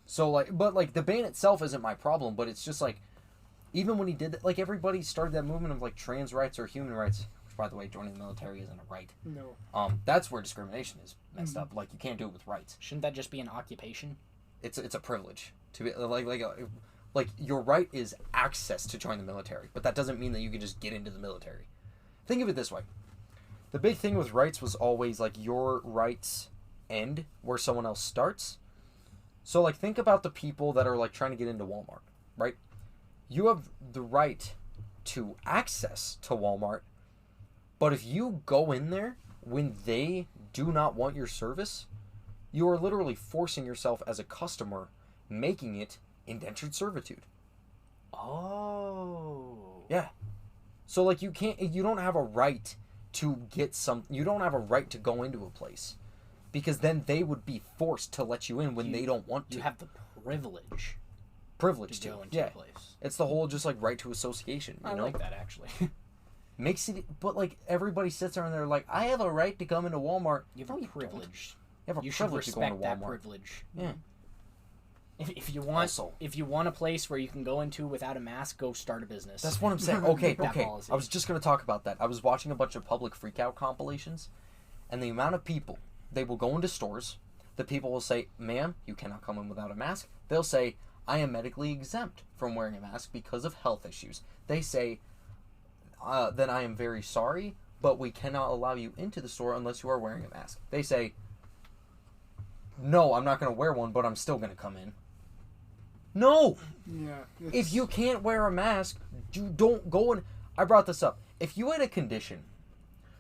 So like, but like the ban itself isn't my problem, but it's just like, even when he did that, like everybody started that movement of like trans rights or human rights, which by the way, joining the military isn't a right. No. That's where discrimination is messed up. Like you can't do it with rights. Shouldn't that just be an occupation? It's a privilege to be like your right is access to join the military, but that doesn't mean that you can just get into the military. Think of it this way. The big thing with rights was always like your rights end where someone else starts. So like think about the people that are like trying to get into Walmart, right? You have the right to access to Walmart, but if you go in there when they do not want your service, you are literally forcing yourself as a customer, making it indentured servitude. Oh. Yeah. So like you don't have a right to get you don't have a right to go into a place, because then they would be forced to let you in when they don't want to. You have the privilege to go into yeah. a place. It's the whole just like right to association, you I know? like that actually. Makes it, but like everybody sits there and they're like, I have a right to come into Walmart. You No, have a you don't. privilege. You have a You should privilege to go into respect that Walmart. privilege. Yeah. If you want a place where you can go into without a mask, go start a business. That's what I'm saying. Okay. That policy. I was just going to talk about that. I was watching a bunch of public freakout compilations, and the amount of people, they will go into stores, the people will say, ma'am, you cannot come in without a mask. They'll say, I am medically exempt from wearing a mask because of health issues. They say, then I am very sorry, but we cannot allow you into the store unless you are wearing a mask. They say, no, I'm not going to wear one, but I'm still going to come in. No! Yeah. If you can't wear a mask, you don't go in. I brought this up. If you had a condition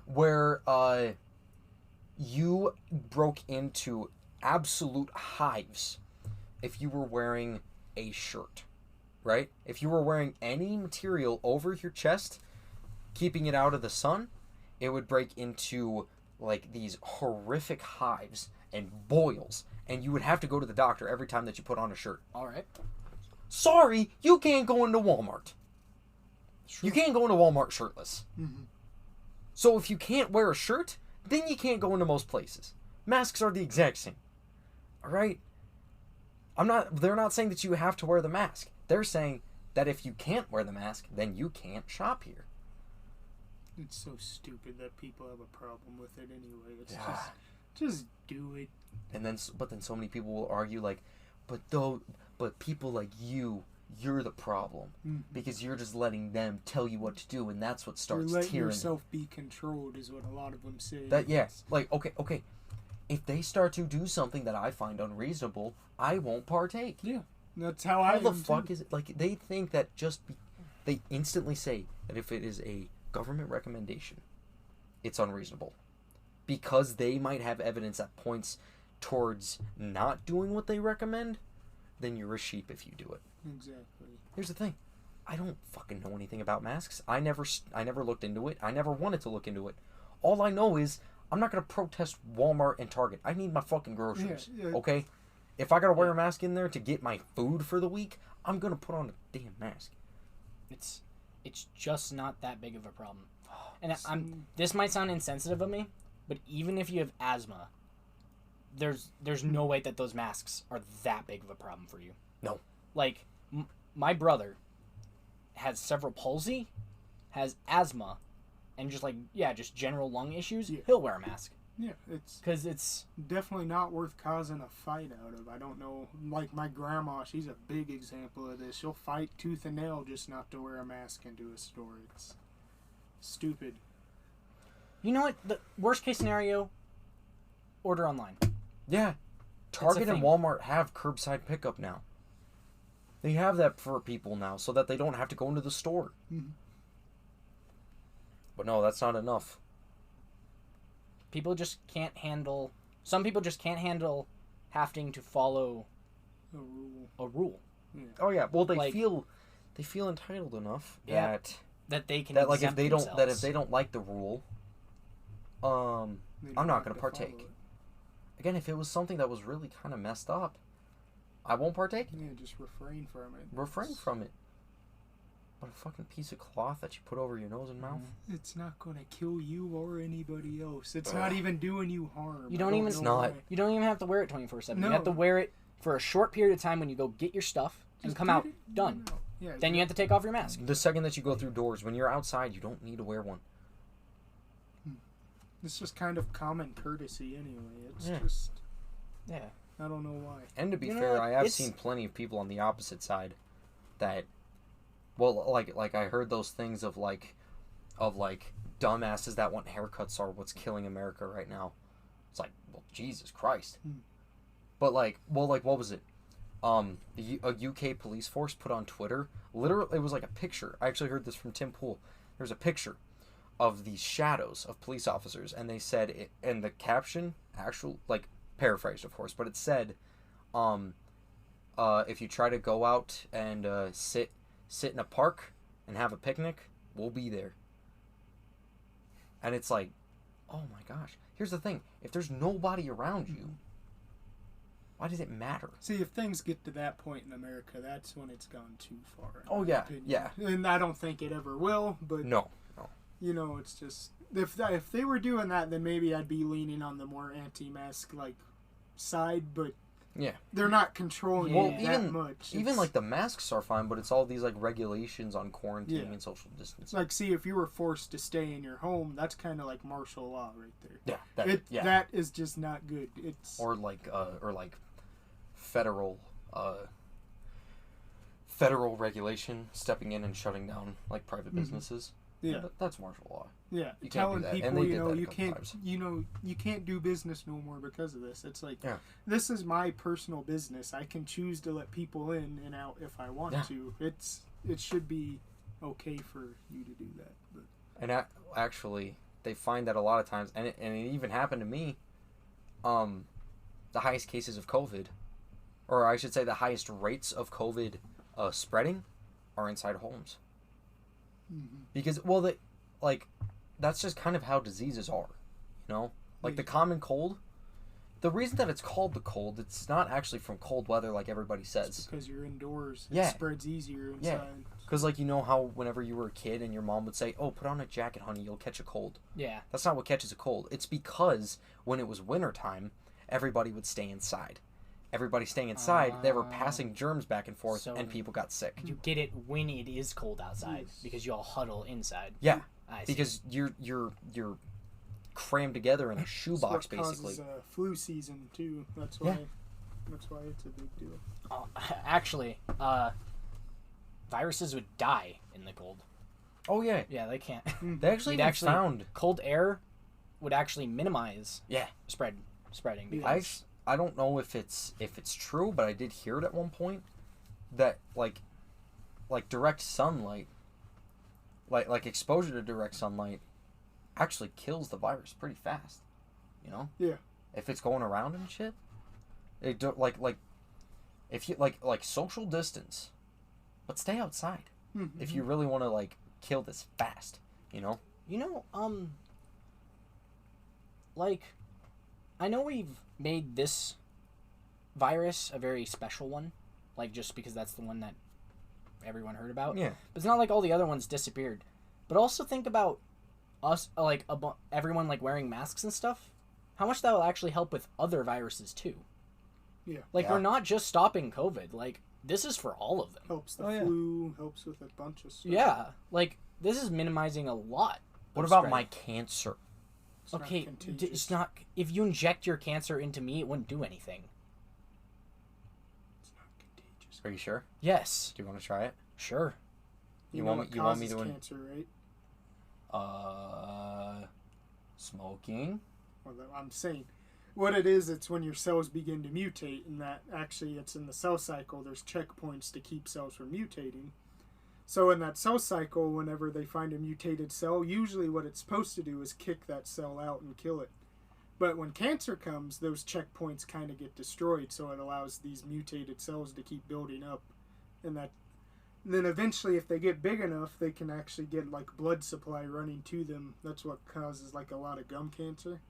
where you broke into absolute hives if you were wearing a shirt, right? If you were wearing any material over your chest, keeping it out of the sun, it would break into like these horrific hives and boils, and you would have to go to the doctor every time that you put on a shirt. All right. Sorry, you can't go into Walmart. You can't go into Walmart shirtless. Mm-hmm. So if you can't wear a shirt, then you can't go into most places. Masks are the exact same. All right? They're not saying that you have to wear the mask. They're saying that if you can't wear the mask, then you can't shop here. It's so stupid that people have a problem with it anyway. It's Yeah. just do it. And then so many people will argue like, but people like you're the problem because you're just letting them tell you what to do, and that's what starts You're letting tyranny. yourself be controlled is what a lot of them say. That yes, like okay, if they start to do something that I find unreasonable, I won't partake. Yeah, that's how I. How the am fuck too. is it? Like they think that they instantly say that if it is a government recommendation, it's unreasonable, because they might have evidence that points towards not doing what they recommend. Then you're a sheep if you do it. Exactly. Here's the thing. I don't fucking know anything about masks. I never looked into it. I never wanted to look into it. All I know is I'm not going to protest Walmart and Target. I need my fucking groceries. Yeah. Okay? If I got to wear a mask in there to get my food for the week, I'm going to put on a damn mask. It's just not that big of a problem. And this might sound insensitive of me, but even if you have asthma, there's no way that those masks are that big of a problem for you. No. Like, my brother has cerebral palsy, has asthma, and just general lung issues. Yeah. He'll wear a mask. Yeah, it's... Because it's... definitely not worth causing a fight out of. I don't know. Like, my grandma, she's a big example of this. She'll fight tooth and nail just not to wear a mask into a store. It's stupid. You know what? The worst case scenario, order online. Yeah. Target and Walmart have curbside pickup now. They have that for people now so that they don't have to go into the store. Mm-hmm. But no, that's not enough. People just can't handle... Some people just can't handle having to follow a rule. Yeah. Oh yeah, well they feel entitled enough that they can if they don't like the rule, I'm not going to partake. Again, if it was something that was really kind of messed up, I won't partake. Yeah, just refrain from it. Refrain from it. But a fucking piece of cloth that you put over your nose and mouth. It's not going to kill you or anybody else. It's not even doing you harm. You don't even have to wear it 24/7. No. You have to wear it for a short period of time when you go get your stuff and come out done. Yeah, then you have to take off your mask. The second that you go through doors, when you're outside, you don't need to wear one. It's just kind of common courtesy anyway. It's just... Yeah. I don't know why. And to be fair, I have seen plenty of people on the opposite side that... Well, like I heard those things of dumbasses that want haircuts are what's killing America right now. It's like, well, Jesus Christ. But what was it? A UK police force put on Twitter. Literally, it was like a picture. I actually heard this from Tim Pool. There's a picture of these shadows of police officers, and they said, and the caption, paraphrased, of course, but it said, if you try to go out and sit in a park and have a picnic, we'll be there. And it's like, oh my gosh. Here's the thing. If there's nobody around you, why does it matter? See, if things get to that point in America, that's when it's gone too far. Oh, yeah, yeah. And I don't think it ever will, but... No. You know, it's just... If they were doing that, then maybe I'd be leaning on the more anti-mask, side, but... Yeah. They're not controlling it that much. Even the masks are fine, but it's all these regulations on quarantine and social distancing. See, if you were forced to stay in your home, that's kind of like martial law right there. Yeah. That is just not good. It's federal regulation stepping in and shutting down private businesses. Yeah, that's martial law. Yeah, you telling people, you can't do business no more because of this. It's this is my personal business. I can choose to let people in and out if I want to. It should be okay for you to do that. But. And actually, they find that a lot of times, and it even happened to me. The highest cases of COVID, or I should say, the highest rates of COVID spreading, are inside homes. Mm-hmm. Because that's just kind of how diseases are, the common cold. The reason that it's called the cold, it's not actually from cold weather like everybody says. It's because you're indoors. It spreads easier inside. Yeah, because how whenever you were a kid and your mom would say, "Oh, put on a jacket, honey, you'll catch a cold." Yeah, that's not what catches a cold. It's because when it was wintertime, everybody would stay inside. Everybody staying inside, they were passing germs back and forth, and people got sick. You get it when it is cold outside because you all huddle inside. Yeah, because you're crammed together in a shoebox, basically. Causes flu season too. That's why. That's why it's a big deal. Actually, viruses would die in the cold. Oh yeah. Yeah, they can't. They actually found cold air would actually minimize spreading. Because I don't know if it's true, but I did hear it at one point that like direct sunlight, like exposure to direct sunlight, actually kills the virus pretty fast. Yeah. If it's going around and shit, it don't if you social distance, but stay outside. Mm-hmm. If you really want to kill this fast, I know we've made this virus a very special one, just because that's the one that everyone heard about. Yeah. But it's not like all the other ones disappeared. But also think about us, everyone wearing masks and stuff. how much that will actually help with other viruses too. Yeah. Like, we're not just stopping COVID. Like, this is for all of them. Helps the flu, helps with a bunch of stuff. Yeah. Like, this is minimizing a lot. What about my cancer? Okay, it's not... If you inject your cancer into me, it wouldn't do anything. It's not contagious. Are you sure? Yes. Do you want to try it? Sure. You want me to cancer, right? Smoking. Well, I'm saying, what it is, it's when your cells begin to mutate, and that actually it's in the cell cycle. There's checkpoints to keep cells from mutating. So in that cell cycle, whenever they find a mutated cell, usually what it's supposed to do is kick that cell out and kill it. But when cancer comes, those checkpoints kind of get destroyed, so it allows these mutated cells to keep building up. And then eventually, if they get big enough, they can actually get like blood supply running to them. That's what causes like a lot of gum cancer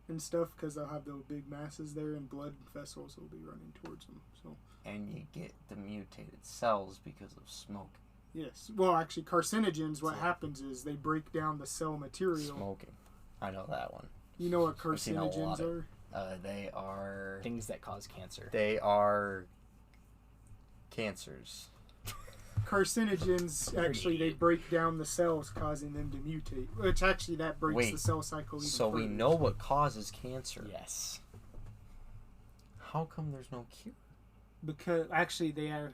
and stuff, because they'll have those big masses there, and blood vessels will be running towards them. So. And you get the mutated cells because of smoking. Yes. Well, actually, carcinogens, what happens is they break down the cell material. Smoking. I know that one. You know what carcinogens are? They are... Things that cause cancer. They are... cancers. Carcinogens, actually, they break down the cells, causing them to mutate. Which, actually, that breaks the cell cycle even so further. we know what causes cancer. Yes. How come there's no cure? Because, actually, they have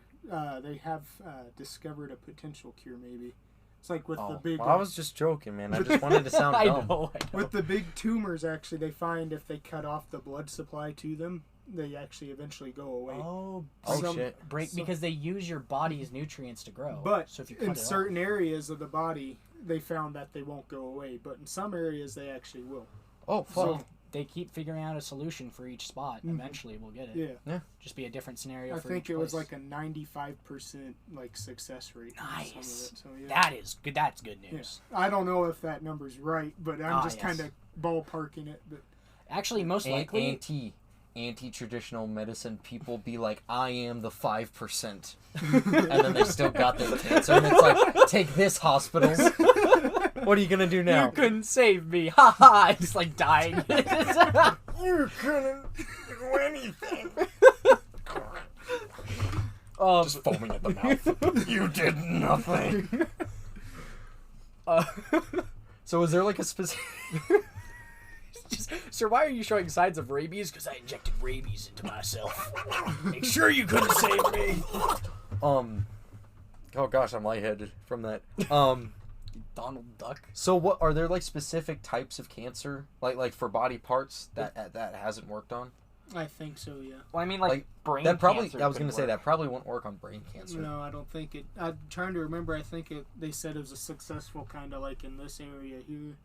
discovered a potential cure, maybe. It's like with the big... Well, I was just joking, man. I just wanted to sound dumb. I know. With the big tumors, actually, they find if they cut off the blood supply to them, they actually eventually go away. Shit. Because they use your body's nutrients to grow. But so if you in certain areas of the body, they found that they won't go away. But in some areas, they actually will. Oh, fuck. So they keep figuring out a solution for each spot. Mm-hmm. Eventually, we'll get it. Yeah. Just be a different scenario I for think each it was place. like a 95% like success rate. Nice. Some of it, so, yeah. That is good. That's good news. Yeah. I don't know if that number's right, but I'm just kind of ballparking it. But actually, most likely, anti-traditional medicine people be like, I am the 5%. And then they still got their cancer. And it's like, take this, hospitals. What are you going to do now? You couldn't save me. Ha ha. Just like dying. You couldn't do anything. Just foaming at the mouth. You did nothing. So is there like a specific... Sir, why are you showing signs of rabies? Because I injected rabies into myself. Make sure you couldn't save me. Oh gosh, I'm lightheaded from that. Donald Duck. So what are there like specific types of cancer, like for body parts that hasn't worked on? I think so, yeah. Well, I mean, like brain that probably. cancer. I was gonna say that probably won't work on brain cancer. No, I don't think it. I'm trying to remember. I think they said it was a successful kind of like in this area here.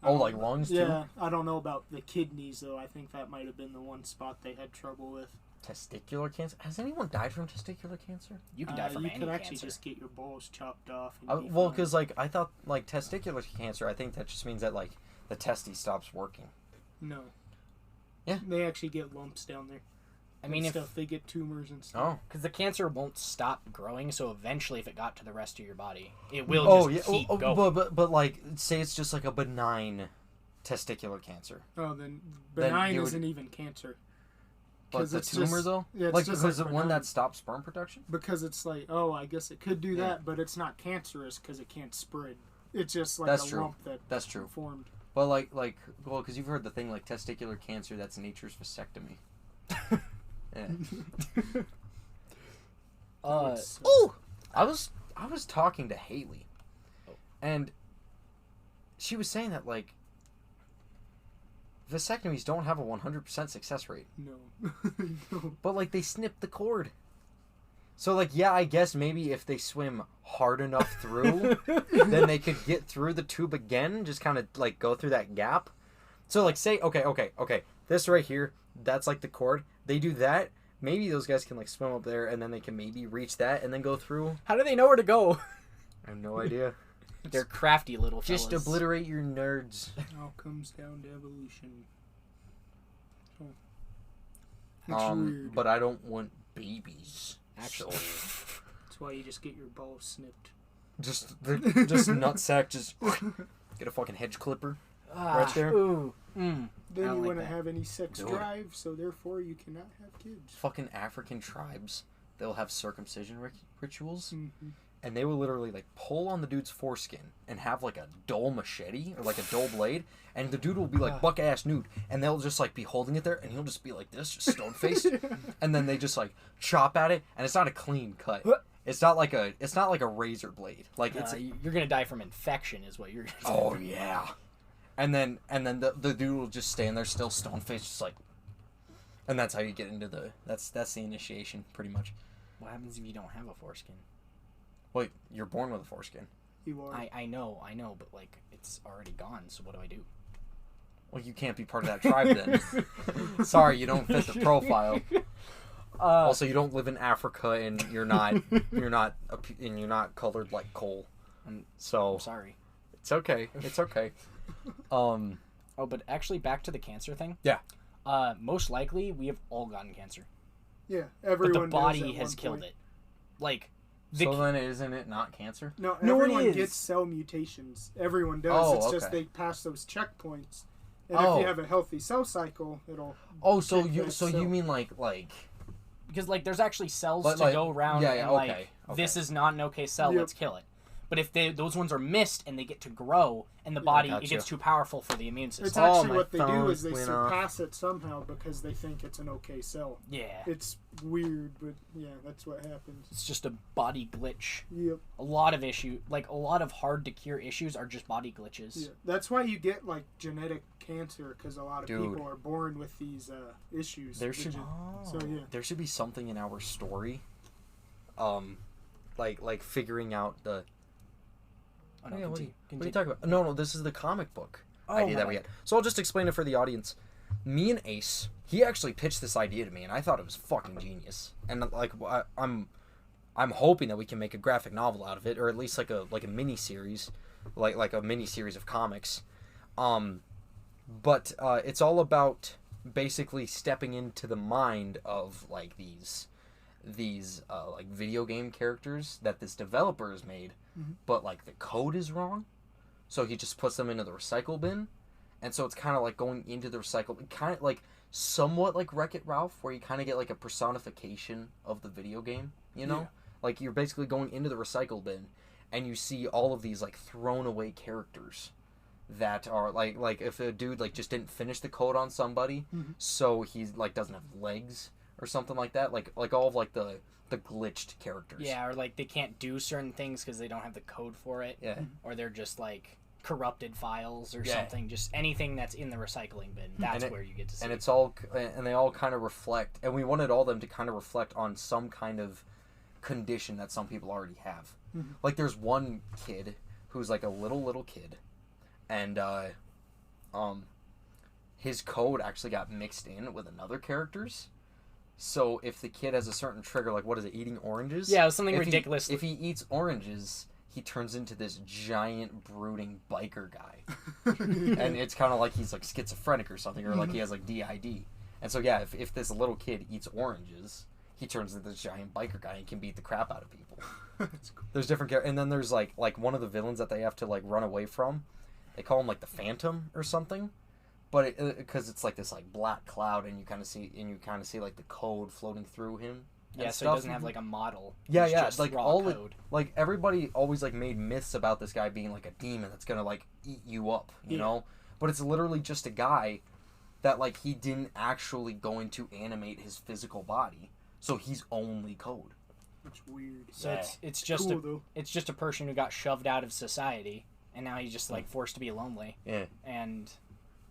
Oh, like lungs too? Yeah, I don't know about the kidneys though. I think that might have been the one spot they had trouble with. Testicular cancer? Has anyone died from testicular cancer? You can die from any cancer. You could actually cancer. just get your balls chopped off. Well, because like I thought, like testicular cancer, I think that just means that like the testy stops working. No. Yeah. They actually get lumps down there. I mean, if they get tumors and stuff. Oh, because the cancer won't stop growing, so eventually, if it got to the rest of your body, it will just keep going. But like, say it's just like a benign testicular cancer. Oh, then benign isn't even cancer. But the tumor, though? Yeah, it's like, just because like the one that stops sperm production? Because it's like, I guess it could do that, but it's not cancerous because it can't spread. It's just like lump that's true. Formed. But well, because you've heard the thing like testicular cancer, that's nature's vasectomy. Yeah. I was talking to Haley, and she was saying that like vasectomies don't have a 100% success rate. No. No. But like they snip the cord. So like yeah, I guess maybe if they swim hard enough through, then they could get through the tube again, just kind of like go through that gap. So like say okay, this right here, that's like the cord. They do that. Maybe those guys can like swim up there and then they can maybe reach that and then go through. How do they know where to go? I have no idea. They're crafty little fellas. Just obliterate your nerds. It all comes down to evolution. Oh. Weird. But I don't want babies. Actually. That's why you just get your balls snipped. Just nutsack, just get a fucking hedge clipper. Right there. Ooh. Then you wouldn't have any sex drive, so therefore you cannot have kids. Fucking African tribes, they'll have circumcision rituals, and they will literally like pull on the dude's foreskin and have like a dull machete or like a dull blade, and the dude will be like buck ass nude, and they'll just like be holding it there, and he'll just be like this, just stone faced, and then they just like chop at it, and it's not a clean cut. It's not like a razor blade. Like you're gonna die from infection, is what you're. Oh yeah. And then the dude will just stand there still stone faced, just like, and that's how you get into that's the initiation pretty much. What happens if you don't have a foreskin? Well, you're born with a foreskin. You are. I know, but like it's already gone. So what do I do? Well, you can't be part of that tribe then. Sorry, you don't fit the profile. Also, you don't live in Africa, and you're not colored like coal. I'm So sorry. it's okay. It's okay. Oh, but actually, back to the cancer thing. Yeah. Most likely, we have all gotten cancer. Yeah, But everyone. the body has killed it. Like. So then isn't it not cancer? No, No, it everyone is. gets cell mutations. Everyone does. Oh, It's just okay. they pass those checkpoints. And if you have a healthy cell cycle, it'll. Oh, so kick you that so cell. you mean like Because like there's actually cells But, to like, go around yeah, and okay, like okay. this is not an okay cell, Yep. let's kill it. But if those ones are missed and they get to grow and the body gotcha. it gets too powerful for the immune It's system. actually my what they do phone is they went surpass it somehow because they think it's an okay cell. Yeah. It's weird, but yeah, that's what happens. It's just a body glitch. Yep. A lot of a lot of hard to cure issues are just body glitches. Yeah. That's why you get like genetic cancer because a lot of Dude. people are born with these issues. there should So yeah. there should be something in our story, like figuring out the. Oh, no, Yeah, what are continue. you talking about? No, this is the comic book Oh, idea my that we had. So I'll just explain it for the audience. Me and Ace, he actually pitched this idea to me, and I thought it was fucking genius. And like, I'm hoping that we can make a graphic novel out of it, or at least like a mini series, like a mini series of comics. But it's all about basically stepping into the mind of like these like video game characters that this developer has made, but like the code is wrong, so he just puts them into the recycle bin, and so it's kind of like going into the recycle, kind of like somewhat like Wreck-It Ralph, where you kind of get like a personification of the video game, you know. Yeah. Like you're basically going into the recycle bin, and you see all of these like thrown away characters that are like if a dude like just didn't finish the code on somebody, so he's like doesn't have legs or something like that, like all of like the glitched characters. Yeah, or like they can't do certain things because they don't have the code for it. Yeah. Or they're just like corrupted files or Yeah. something. Just anything that's in the recycling bin. That's where you get to see. And it's all, and they all kind of reflect, and we wanted all of them to kind of reflect on some kind of condition that some people already have. Like there's one kid who's like a little kid, and his code actually got mixed in with another character's. So if the kid has a certain trigger, like what is it, eating oranges? Yeah, it was something if ridiculous. If he eats oranges, he turns into this giant brooding biker guy. And it's kind of like he's like schizophrenic or something, or like he has like DID. And so yeah, if this little kid eats oranges, he turns into this giant biker guy and can beat the crap out of people. That's cool. There's different characters, and then there's like one of the villains that they have to like run away from. They call him like the Phantom or something, but because it's like this like black cloud, and you kind of see like the code floating through him. Yeah, and so stuff. he doesn't have like a model. Yeah, It's yeah, just like raw all code. like everybody always like made myths about this guy being like a demon that's gonna like eat you up, you know. But it's literally just a guy that like he didn't actually going to animate his physical body, so he's only code. It's weird. So Yeah. it's just Cool, though. it's just a person who got shoved out of society, and now he's just like forced to be lonely. Yeah. And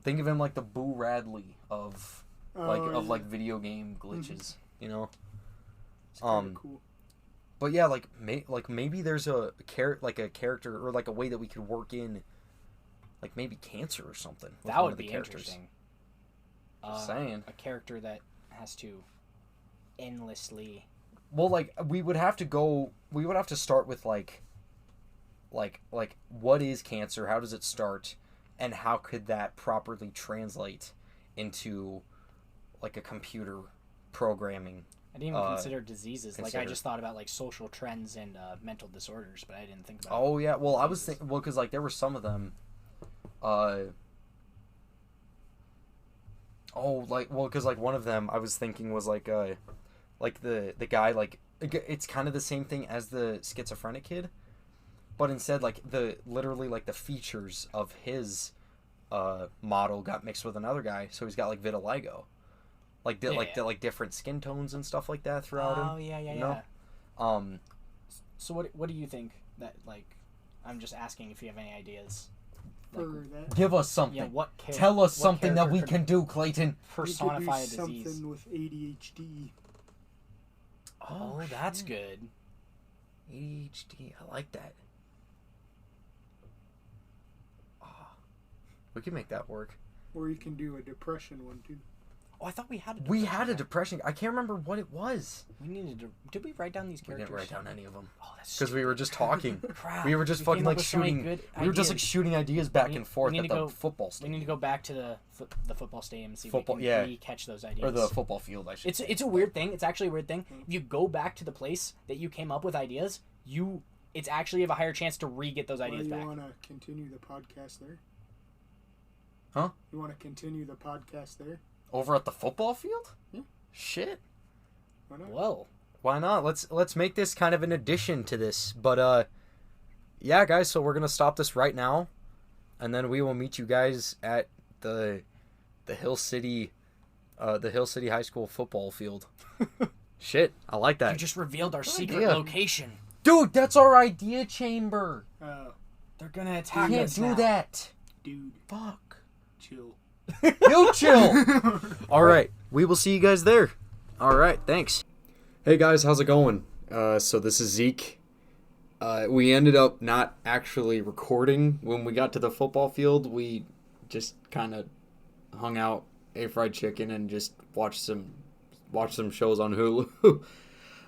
Think of him like the Boo Radley of like video game glitches, you know. It's kinda cool. But yeah, like maybe there's a character or like a way that we could work in, like maybe cancer or something. with that one would of the be characters. interesting. Just saying. A character that has to endlessly. Well, like we would have to start with like what is cancer? How does it start? And how could that properly translate into like a computer programming? I didn't even consider diseases. Like I just thought about like social trends and mental disorders, but I didn't think about. Oh yeah, well I was thinking, well, because like there were some of them, Oh, because one of them I was thinking was like the guy, like, it's kind of the same thing as the schizophrenic kid, but instead literally the features of his model got mixed with another guy, so he's got like vitiligo, different skin tones and stuff like that throughout him. Oh yeah. You know? So what do you think that, like, I'm just asking if you have any ideas. For like, that? Give us something. Yeah, Tell us something that we can do, Clayton. Personify a disease. Something with ADHD. Oh, that's good. ADHD, I like that. Oh, we can make that work. Or you can do a depression one too. Oh, I thought we had a depression. We had a depression. I can't remember what it was. We needed to... Did we write down these characters? We didn't write down any of them. Oh, that's because we were just talking. Crap. We were just fucking like shooting. We were just like shooting ideas back and forth at the football stadium. We need to go back to the football stadium and see if we can re-catch those ideas. Or the football field, I should say. It's a weird thing. It's actually a weird thing. If you go back to the place that you came up with ideas, it's actually have a higher chance to re-get those ideas back. You want to continue the podcast there? Huh? You want to continue the podcast there? Over at the football field? Yeah. Shit. Why not? Well, why not? Let's make this kind of an addition to this. But yeah, guys, so we're gonna stop this right now, and then we will meet you guys at the Hill City High School football field. Shit, I like that. You just revealed our secret location. Dude, that's our idea chamber. They're gonna attack us. You can't do that. Dude. Fuck. Chill. You chill. All right, we will see you guys there. All right, thanks. Hey guys, how's it going? So this is Zeke. We ended up not actually recording when we got to the football field. We just kind of hung out, ate fried chicken, and just watched some shows on Hulu.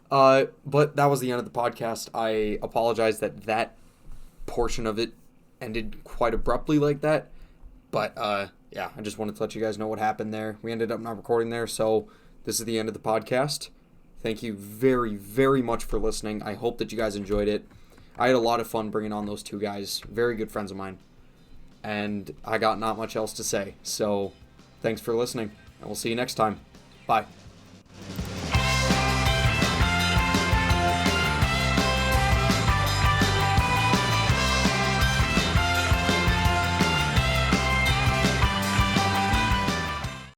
But that was the end of the podcast. I apologize that portion of it ended quite abruptly like that. But yeah, I just wanted to let you guys know what happened there. We ended up not recording there, so this is the end of the podcast. Thank you very, very much for listening. I hope that you guys enjoyed it. I had a lot of fun bringing on those two guys, very good friends of mine. And I got not much else to say. So thanks for listening, and we'll see you next time. Bye.